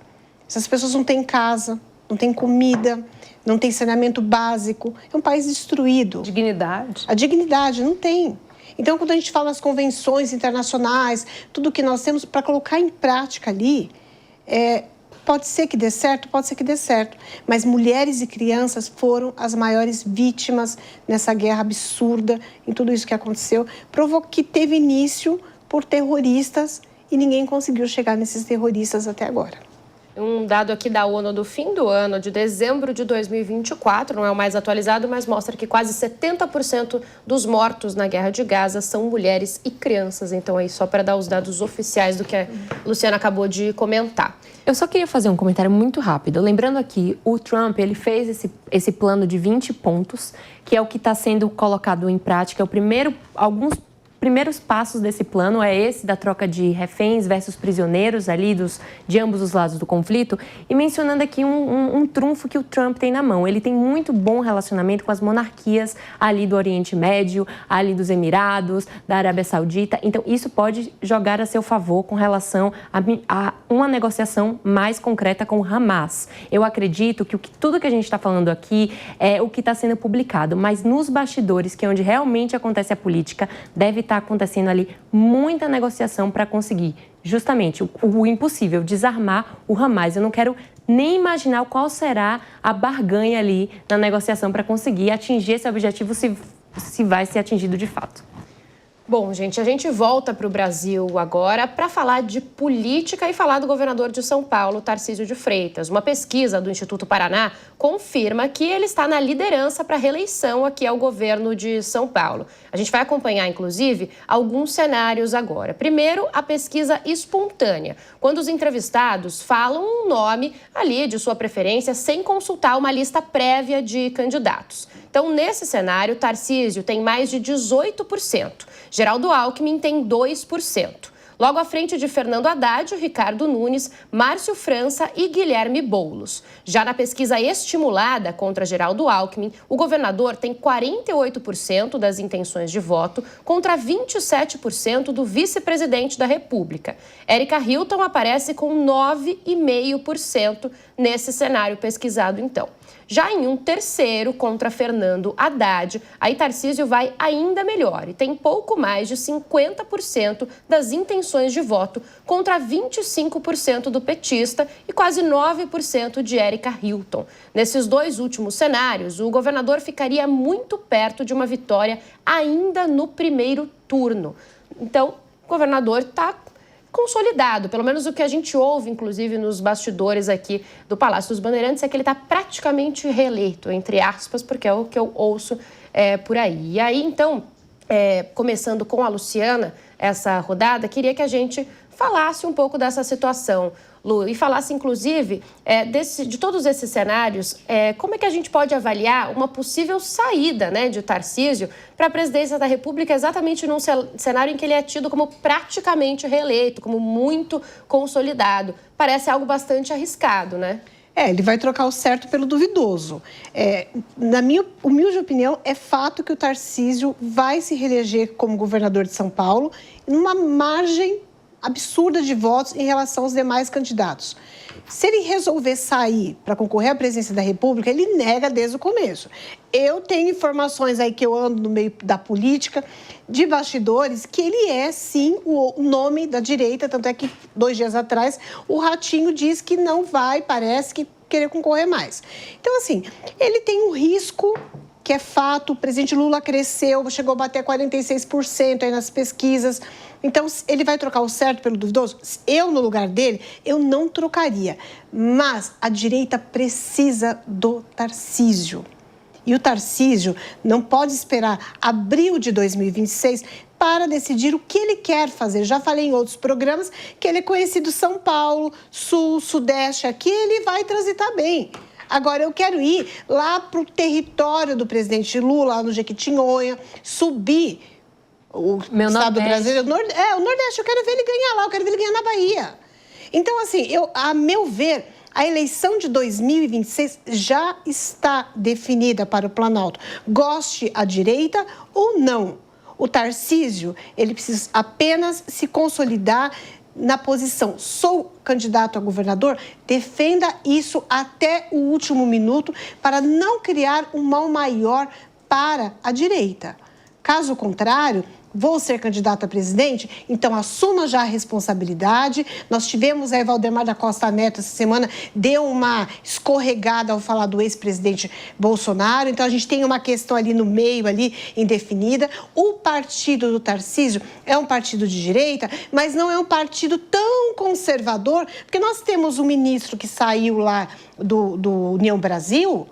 Essas pessoas não têm casa, não têm comida, não tem saneamento básico. É um país destruído. Dignidade? A dignidade não tem. Então, quando a gente fala nas convenções internacionais, tudo que nós temos para colocar em prática ali, pode ser que dê certo, pode ser que dê certo. Mas mulheres e crianças foram as maiores vítimas nessa guerra absurda, em tudo isso que aconteceu. Provou que teve início por terroristas e ninguém conseguiu chegar nesses terroristas até agora. Um dado aqui da ONU do fim do ano, de dezembro de 2024, não é o mais atualizado, mas mostra que quase 70% dos mortos na guerra de Gaza são mulheres e crianças. Então, aí só para dar os dados oficiais do que a Luciana acabou de comentar. Eu só queria fazer um comentário muito rápido. Lembrando aqui, o Trump, ele fez esse plano de 20 pontos, que é o que está sendo colocado em prática. Alguns primeiros passos desse plano é esse da troca de reféns versus prisioneiros ali de ambos os lados do conflito, e mencionando aqui um trunfo que o Trump tem na mão. Ele tem muito bom relacionamento com as monarquias ali do Oriente Médio, ali dos Emirados, da Arábia Saudita. Então, isso pode jogar a seu favor com relação a uma negociação mais concreta com o Hamas. Eu acredito que tudo que a gente está falando aqui é o que está sendo publicado, mas nos bastidores, que é onde realmente acontece a política, deve estar acontecendo ali muita negociação para conseguir justamente o impossível, desarmar o Hamas. Eu não quero nem imaginar qual será a barganha ali na negociação para conseguir atingir esse objetivo, se vai ser atingido de fato. Bom, gente, a gente volta para o Brasil agora para falar de política e falar do governador de São Paulo, Tarcísio de Freitas. Uma pesquisa do Instituto Paraná confirma que ele está na liderança para a reeleição aqui ao governo de São Paulo. A gente vai acompanhar, inclusive, alguns cenários agora. Primeiro, a pesquisa espontânea, quando os entrevistados falam um nome ali de sua preferência sem consultar uma lista prévia de candidatos. Então, nesse cenário, Tarcísio tem mais de 18%. Geraldo Alckmin tem 2%. Logo à frente de Fernando Haddad, Ricardo Nunes, Márcio França e Guilherme Boulos. Já na pesquisa estimulada contra Geraldo Alckmin, o governador tem 48% das intenções de voto contra 27% do vice-presidente da República. Érica Hilton aparece com 9,5% nesse cenário pesquisado, então. Já em um terceiro, contra Fernando Haddad, aí Tarcísio vai ainda melhor e tem pouco mais de 50% das intenções de voto contra 25% do petista e quase 9% de Érica Hilton. Nesses dois últimos cenários, o governador ficaria muito perto de uma vitória ainda no primeiro turno. Então, o governador está consolidado, pelo menos o que a gente ouve, inclusive, nos bastidores aqui do Palácio dos Bandeirantes, é que ele está praticamente reeleito, entre aspas, porque é o que eu ouço por aí. E aí, então, começando com a Luciana, essa rodada, queria que a gente falasse um pouco dessa situação, Lu, e falasse, inclusive, de todos esses cenários, como é que a gente pode avaliar uma possível saída, né, de Tarcísio para a presidência da República, exatamente num cenário em que ele é tido como praticamente reeleito, como muito consolidado. Parece algo bastante arriscado, né? Ele vai trocar o certo pelo duvidoso. Na minha humilde opinião, é fato que o Tarcísio vai se reeleger como governador de São Paulo numa margem absurda de votos em relação aos demais candidatos. Se ele resolver sair para concorrer à presidência da República, ele nega desde o começo. Eu tenho informações aí que eu ando no meio da política, de bastidores, que ele é, sim, o nome da direita, tanto é que 2 dias atrás o Ratinho disse que não vai, parece que querer concorrer mais. Então, assim, ele tem um risco que é fato, o presidente Lula cresceu, chegou a bater 46% aí nas pesquisas. Então, ele vai trocar o certo pelo duvidoso? Eu, no lugar dele, eu não trocaria. Mas a direita precisa do Tarcísio. E o Tarcísio não pode esperar abril de 2026 para decidir o que ele quer fazer. Já falei em outros programas que ele é conhecido São Paulo, Sul, Sudeste, aqui ele vai transitar bem. Agora, eu quero ir lá para o território do presidente Lula, lá no Jequitinhonha, subir o estado brasileiro. O Nordeste, eu quero ver ele ganhar lá, eu quero ver ele ganhar na Bahia. Então, assim, a meu ver, a eleição de 2026 já está definida para o Planalto. Goste a direita ou não. O Tarcísio, ele precisa apenas se consolidar na posição, sou candidato a governador, defenda isso até o último minuto para não criar um mal maior para a direita. Caso contrário, vou ser candidato a presidente, então assuma já a responsabilidade. Nós tivemos a Valdemar da Costa Neto essa semana, deu uma escorregada ao falar do ex-presidente Bolsonaro, então a gente tem uma questão ali no meio, ali indefinida. O partido do Tarcísio é um partido de direita, mas não é um partido tão conservador, porque nós temos um ministro que saiu lá do União Brasil,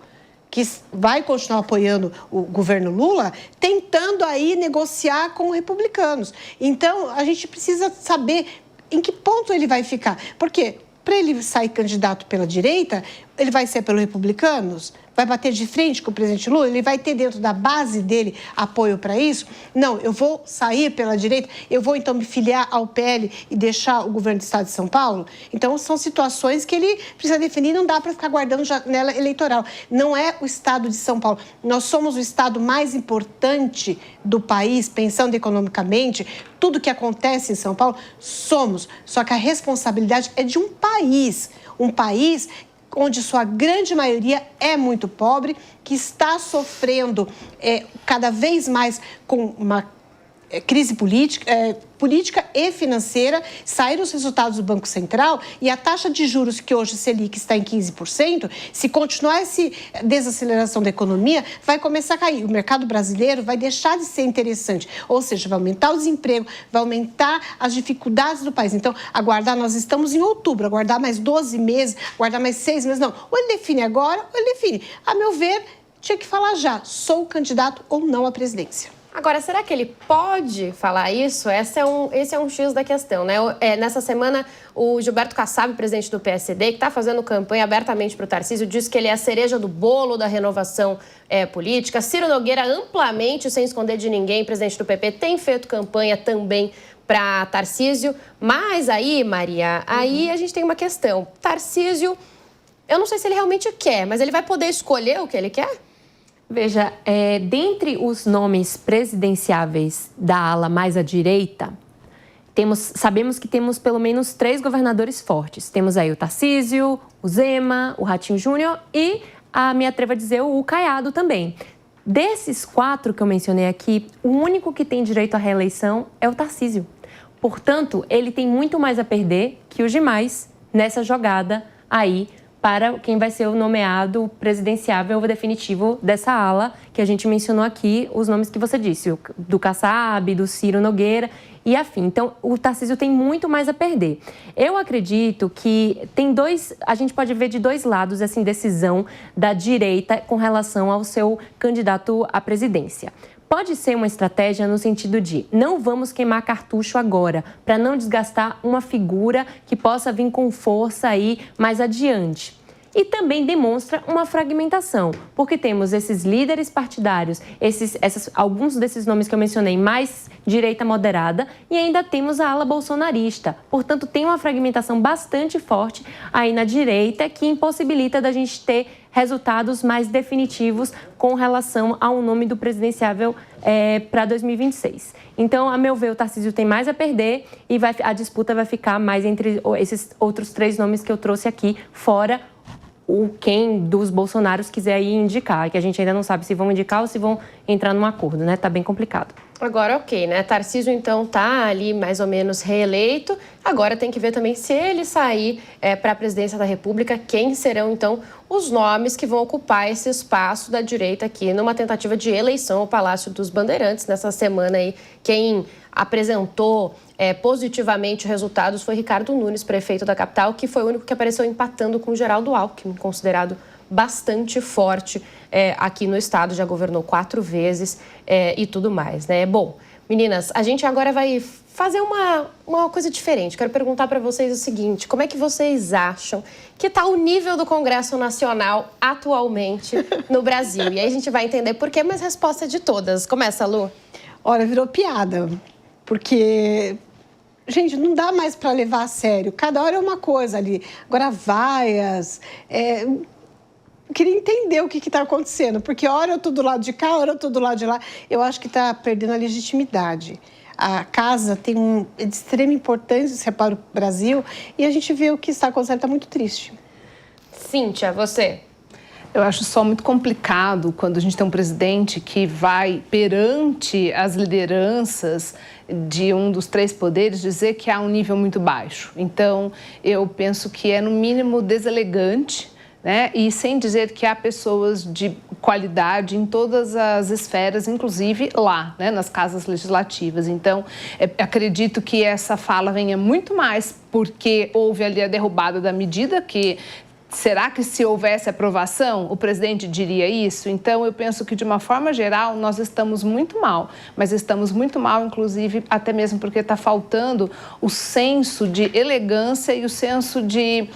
que vai continuar apoiando o governo Lula, tentando aí negociar com republicanos. Então, a gente precisa saber em que ponto ele vai ficar. Porque para ele sair candidato pela direita, ele vai ser pelos republicanos? Vai bater de frente com o presidente Lula? Ele vai ter dentro da base dele apoio para isso? Não, eu vou sair pela direita, eu vou então me filiar ao PL e deixar o governo do estado de São Paulo? Então, são situações que ele precisa definir, não dá para ficar guardando janela eleitoral. Não é o estado de São Paulo. Nós somos o estado mais importante do país, pensando economicamente, tudo que acontece em São Paulo, somos. Só que a responsabilidade é de um país onde sua grande maioria é muito pobre, que está sofrendo cada vez mais com uma crise política e financeira, saíram os resultados do Banco Central e a taxa de juros que hoje Selic está em 15%, se continuar essa desaceleração da economia, vai começar a cair. O mercado brasileiro vai deixar de ser interessante, ou seja, vai aumentar o desemprego, vai aumentar as dificuldades do país. Então, aguardar, nós estamos em outubro, aguardar mais 12 meses, aguardar mais 6 meses, não. Ou ele define agora, ou ele define. A meu ver, tinha que falar já, sou candidato ou não à presidência. Agora, será que ele pode falar isso? Esse é um X da questão, né? Nessa semana, o Gilberto Kassab, presidente do PSD, que está fazendo campanha abertamente para o Tarcísio, disse que ele é a cereja do bolo da renovação política. Ciro Nogueira, amplamente, sem esconder de ninguém, presidente do PP, tem feito campanha também para Tarcísio. Mas aí, Maria, aí a gente tem uma questão. Tarcísio, eu não sei se ele realmente quer, mas ele vai poder escolher o que ele quer? Veja, dentre os nomes presidenciáveis da ala mais à direita, sabemos que temos pelo menos 3 governadores fortes. Temos aí o Tarcísio, o Zema, o Ratinho Júnior e, me atrevo a dizer, o Caiado também. Desses 4 que eu mencionei aqui, o único que tem direito à reeleição é o Tarcísio. Portanto, ele tem muito mais a perder que os demais nessa jogada aí, para quem vai ser o nomeado presidenciável ou definitivo dessa ala, que a gente mencionou aqui, os nomes que você disse, do Kassab, do Ciro Nogueira e afim. Então, o Tarcísio tem muito mais a perder. Eu acredito que a gente pode ver de 2 lados essa indecisão da direita com relação ao seu candidato à presidência. Pode ser uma estratégia no sentido de não vamos queimar cartucho agora, para não desgastar uma figura que possa vir com força aí mais adiante. E também demonstra uma fragmentação, porque temos esses líderes partidários, alguns desses nomes que eu mencionei, mais direita moderada, e ainda temos a ala bolsonarista. Portanto, tem uma fragmentação bastante forte aí na direita que impossibilita da gente ter resultados mais definitivos com relação ao nome do presidenciável para 2026. Então, a meu ver, o Tarcísio tem mais a perder e a disputa vai ficar mais entre esses outros 3 nomes que eu trouxe aqui, fora quem dos Bolsonaros quiser aí indicar, que a gente ainda não sabe se vão indicar ou se vão entrar num acordo, né? Tá bem complicado. Agora, ok, né? Tarcísio, então, tá ali mais ou menos reeleito. Agora tem que ver também se ele sair para a presidência da República, quem serão, então, os nomes que vão ocupar esse espaço da direita aqui numa tentativa de eleição ao Palácio dos Bandeirantes. Nessa semana aí, quem apresentou positivamente resultados foi Ricardo Nunes, prefeito da capital, que foi o único que apareceu empatando com Geraldo Alckmin, considerado bastante forte aqui no estado, já governou 4 vezes e tudo mais, né? Bom, meninas, a gente agora vai fazer uma coisa diferente. Quero perguntar para vocês o seguinte: como é que vocês acham que está o nível do Congresso Nacional atualmente no Brasil? E aí a gente vai entender por quê, mas resposta de todas. Começa, Lu. Olha, virou piada, porque, gente, não dá mais para levar a sério. Cada hora é uma coisa ali. Agora, vaias. Queria entender o que está acontecendo, porque hora eu estou do lado de cá, hora eu estou do lado de lá. Eu acho que está perdendo a legitimidade. A casa tem de extrema importância para o Brasil e a gente vê o que está acontecendo, está muito triste. Cíntia, você? Eu acho só muito complicado quando a gente tem um presidente que vai perante as lideranças de um dos 3 poderes dizer que há um nível muito baixo. Então, eu penso que é, no mínimo, deselegante, né? E sem dizer que há pessoas de qualidade em todas as esferas, inclusive lá, né? Nas casas legislativas. Então, acredito que essa fala venha muito mais porque houve ali a derrubada da medida que será que se houvesse aprovação, o presidente diria isso? Então, eu penso que, de uma forma geral, nós estamos muito mal. Mas estamos muito mal, inclusive, até mesmo porque está faltando o senso de elegância e o senso de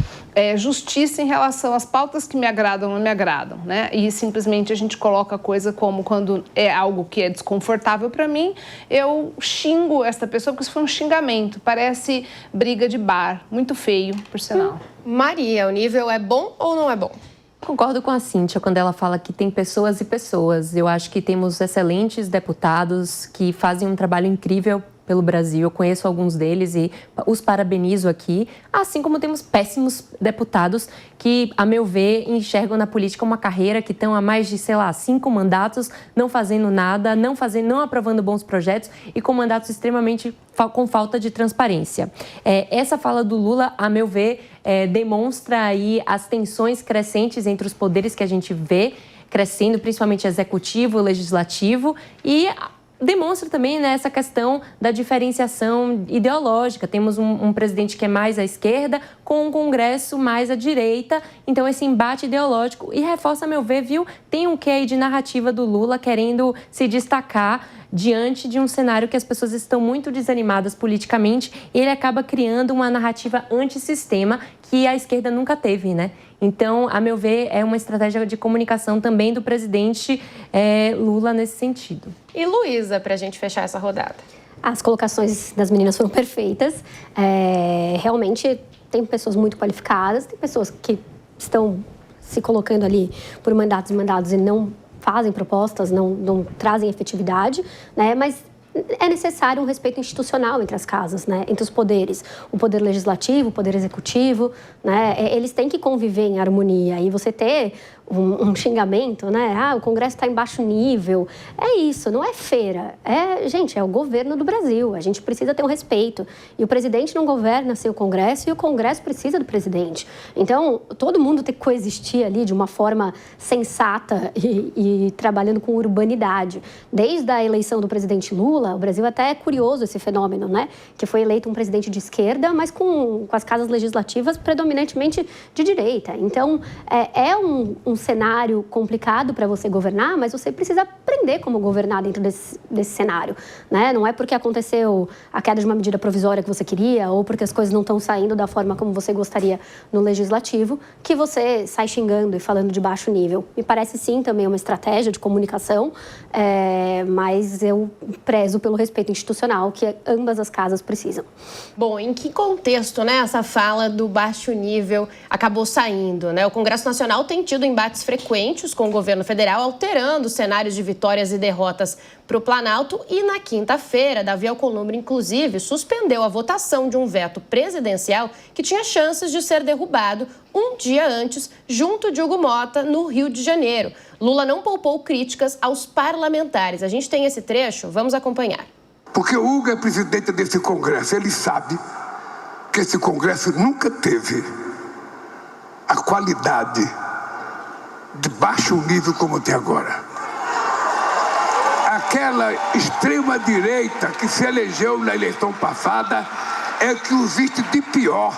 justiça em relação às pautas que me agradam ou não me agradam, né? E simplesmente a gente coloca a coisa como quando é algo que é desconfortável para mim, eu xingo esta pessoa, porque isso foi um xingamento. Parece briga de bar, muito feio, por sinal. Maria, o nível é bom ou não é bom? Concordo com a Cíntia quando ela fala que tem pessoas e pessoas. Eu acho que temos excelentes deputados que fazem um trabalho incrível pelo Brasil. Eu conheço alguns deles e os parabenizo aqui. Assim como temos péssimos deputados que, a meu ver, enxergam na política uma carreira que estão há mais de, 5 mandatos, não fazendo nada, não aprovando bons projetos e com mandatos extremamente com falta de transparência. Essa fala do Lula, a meu ver, demonstra aí as tensões crescentes entre os poderes que a gente vê crescendo, principalmente executivo, legislativo, e demonstra também, né, essa questão da diferenciação ideológica. Temos um presidente que é mais à esquerda, com um Congresso mais à direita. Então, esse embate ideológico, e reforça, a meu ver, tem um quê aí de narrativa do Lula querendo se destacar diante de um cenário que as pessoas estão muito desanimadas politicamente, e ele acaba criando uma narrativa antissistema que a esquerda nunca teve, né? Então, a meu ver, é uma estratégia de comunicação também do presidente Lula nesse sentido. E Luísa, para a gente fechar essa rodada? As colocações das meninas foram perfeitas. Realmente, tem pessoas muito qualificadas, tem pessoas que estão se colocando ali por mandatos e não fazem propostas, não trazem efetividade, né? Mas é necessário um respeito institucional entre as casas, né? Entre os poderes. O poder legislativo, o poder executivo, né? Eles têm que conviver em harmonia. E você ter um xingamento, né? O Congresso está em baixo nível. É isso, não é feira. Gente, é o governo do Brasil. A gente precisa ter um respeito. E o presidente não governa sem o Congresso, e o Congresso precisa do presidente. Então, todo mundo tem que coexistir ali de uma forma sensata e trabalhando com urbanidade. Desde a eleição do presidente Lula, o Brasil até é curioso esse fenômeno, né? Que foi eleito um presidente de esquerda, mas com as casas legislativas predominantemente de direita. Então, é um cenário complicado para você governar, mas você precisa aprender como governar dentro desse cenário, né? Não é porque aconteceu a queda de uma medida provisória que você queria ou porque as coisas não estão saindo da forma como você gostaria no legislativo que você sai xingando e falando de baixo nível. Me parece sim também uma estratégia de comunicação, mas eu prezo pelo respeito institucional que ambas as casas precisam. Bom, em que contexto, né, essa fala do baixo nível acabou saindo, né? O Congresso Nacional tem tido embates frequentes com o governo federal, alterando cenários de vitórias e derrotas para o Planalto. E na quinta-feira, Davi Alcolumbre, inclusive, suspendeu a votação de um veto presidencial que tinha chances de ser derrubado um dia antes, junto de Hugo Mota, no Rio de Janeiro. Lula não poupou críticas aos parlamentares. A gente tem esse trecho, vamos acompanhar. Porque o Hugo é presidente desse Congresso, ele sabe que esse Congresso nunca teve a qualidade de baixo nível como tem agora. Aquela extrema-direita que se elegeu na eleição passada é o que existe de pior,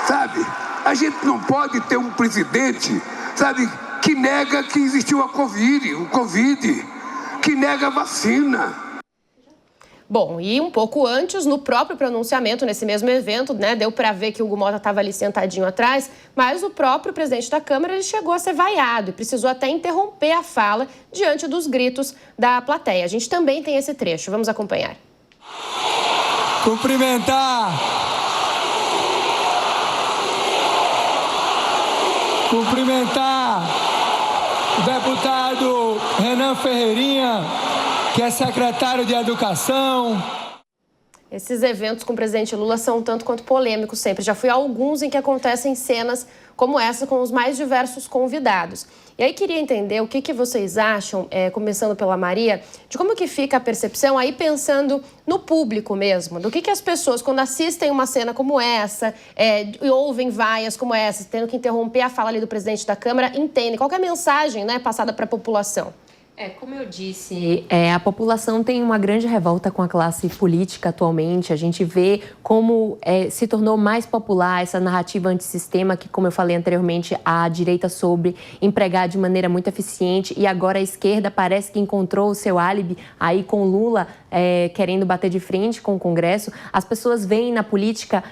sabe? A gente não pode ter um presidente, sabe, que nega que existiu o Covid, que nega a vacina. Bom, e um pouco antes, no próprio pronunciamento, nesse mesmo evento, né, deu para ver que o Hugo Mota estava ali sentadinho atrás, mas o próprio presidente da Câmara ele chegou a ser vaiado e precisou até interromper a fala diante dos gritos da plateia. A gente também tem esse trecho, vamos acompanhar. Cumprimentar o deputado Renan Ferreirinha, que é secretário de Educação. Esses eventos com o presidente Lula são tanto quanto polêmicos sempre. Já fui a alguns em que acontecem cenas como essa com os mais diversos convidados. E aí queria entender o que vocês acham, começando pela Maria, de como que fica a percepção aí pensando no público mesmo, do que as pessoas, quando assistem uma cena como essa, e ouvem vaias como essa, tendo que interromper a fala ali do presidente da Câmara, entendem. Qual que é a mensagem, né, passada para a população? Como eu disse, a população tem uma grande revolta com a classe política atualmente. A gente vê como se tornou mais popular essa narrativa antissistema que, como eu falei anteriormente, a direita soube empregar de maneira muito eficiente e agora a esquerda parece que encontrou o seu álibi aí com Lula querendo bater de frente com o Congresso. As pessoas veem na política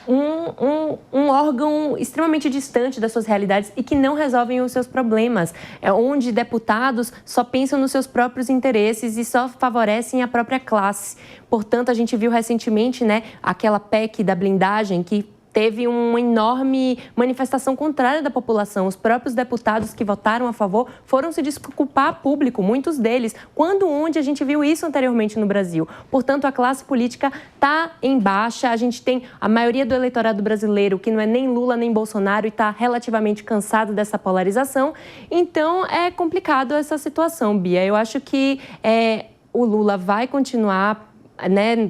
um órgão extremamente distante das suas realidades e que não resolvem os seus problemas, onde deputados só pensam nos seus próprios interesses e só favorecem a própria classe. Portanto, a gente viu recentemente, aquela PEC da blindagem que teve uma enorme manifestação contrária da população. Os próprios deputados que votaram a favor foram se desculpar a público, muitos deles, onde a gente viu isso anteriormente no Brasil. Portanto, a classe política está em baixa, a gente tem a maioria do eleitorado brasileiro que não é nem Lula nem Bolsonaro e está relativamente cansado dessa polarização. Então, é complicado essa situação, Bia. Eu acho que o Lula vai continuar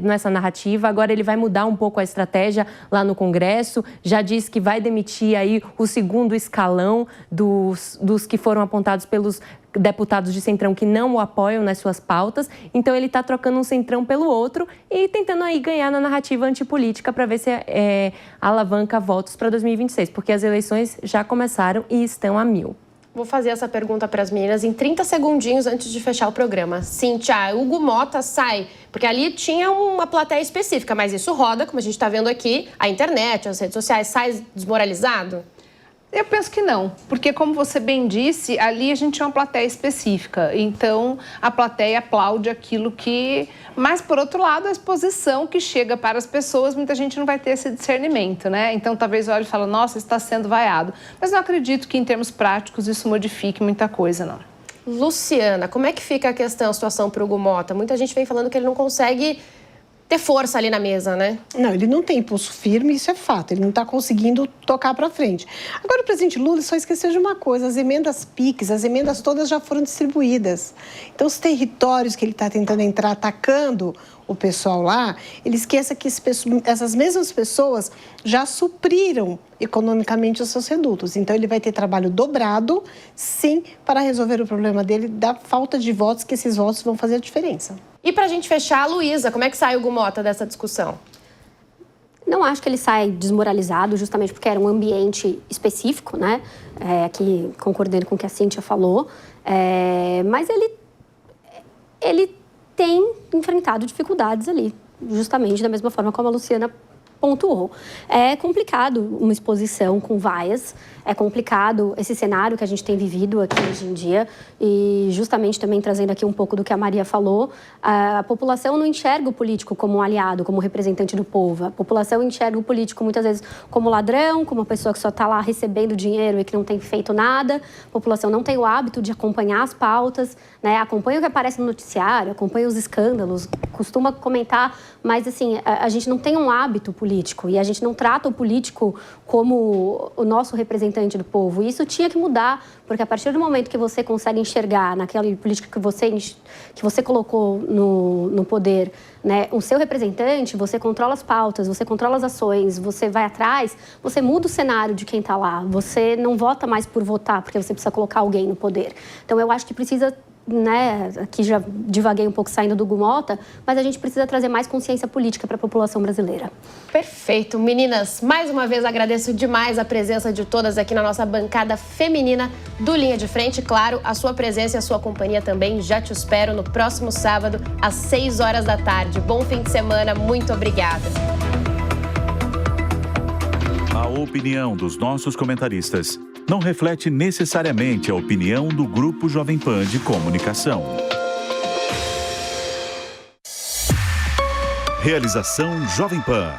nessa narrativa. Agora ele vai mudar um pouco a estratégia lá no Congresso, já disse que vai demitir aí o segundo escalão dos que foram apontados pelos deputados de Centrão que não o apoiam nas suas pautas. Então ele está trocando um Centrão pelo outro e tentando aí ganhar na narrativa antipolítica para ver se alavanca votos para 2026, porque as eleições já começaram e estão a 1000. Vou fazer essa pergunta para as meninas em 30 segundinhos antes de fechar o programa. Cíntia, Hugo Motta sai, porque ali tinha uma plateia específica, mas isso roda, como a gente está vendo aqui, a internet, as redes sociais, sai desmoralizado? Eu penso que não, porque como você bem disse, ali a gente tinha uma plateia específica, então a plateia aplaude aquilo que... Mas, por outro lado, a exposição que chega para as pessoas, muita gente não vai ter esse discernimento, Então, talvez olhe e fale, nossa, está sendo vaiado. Mas não acredito que, em termos práticos, isso modifique muita coisa, não. Luciana, como é que fica a situação para o Hugo Motta? Muita gente vem falando que ele não consegue ter força ali na mesa, Não, ele não tem impulso firme, isso é fato. Ele não está conseguindo tocar para frente. Agora, o presidente Lula só esqueceu de uma coisa. As emendas PIX, as emendas todas já foram distribuídas. Então, os territórios que ele está tentando entrar atacando o pessoal lá, ele esqueça que essas mesmas pessoas já supriram economicamente os seus redutos. Então, ele vai ter trabalho dobrado, sim, para resolver o problema dele da falta de votos, que esses votos vão fazer a diferença. E para a gente fechar, Luísa, como é que sai o Hugo Motta dessa discussão? Não acho que ele sai desmoralizado, justamente porque era um ambiente específico, aqui concordando com o que a Cíntia falou, mas ele tem enfrentado dificuldades ali, justamente da mesma forma como a Luciana pontuou. É complicado uma exposição com vaias, é complicado esse cenário que a gente tem vivido aqui hoje em dia e justamente também trazendo aqui um pouco do que a Maria falou, a população não enxerga o político como um aliado, como representante do povo. A população enxerga o político muitas vezes como ladrão, como uma pessoa que só está lá recebendo dinheiro e que não tem feito nada. A população não tem o hábito de acompanhar as pautas, acompanha o que aparece no noticiário, acompanha os escândalos, costuma comentar, mas assim, a gente não tem um hábito político e a gente não trata o político como o nosso representante do povo. E isso tinha que mudar, porque a partir do momento que você consegue enxergar naquela política que você colocou no poder, o seu representante, você controla as pautas, você controla as ações, você vai atrás, você muda o cenário de quem está lá. Você não vota mais por votar, porque você precisa colocar alguém no poder. Então, eu acho que precisa... Aqui já divaguei um pouco saindo do Hugo Motta, mas a gente precisa trazer mais consciência política para a população brasileira. Perfeito. Meninas, mais uma vez agradeço demais a presença de todas aqui na nossa bancada feminina do Linha de Frente. Claro, a sua presença e a sua companhia também. Já te espero no próximo sábado, às 6 horas da tarde. Bom fim de semana. Muito obrigada. A opinião dos nossos comentaristas não reflete necessariamente a opinião do Grupo Jovem Pan de Comunicação. Realização Jovem Pan.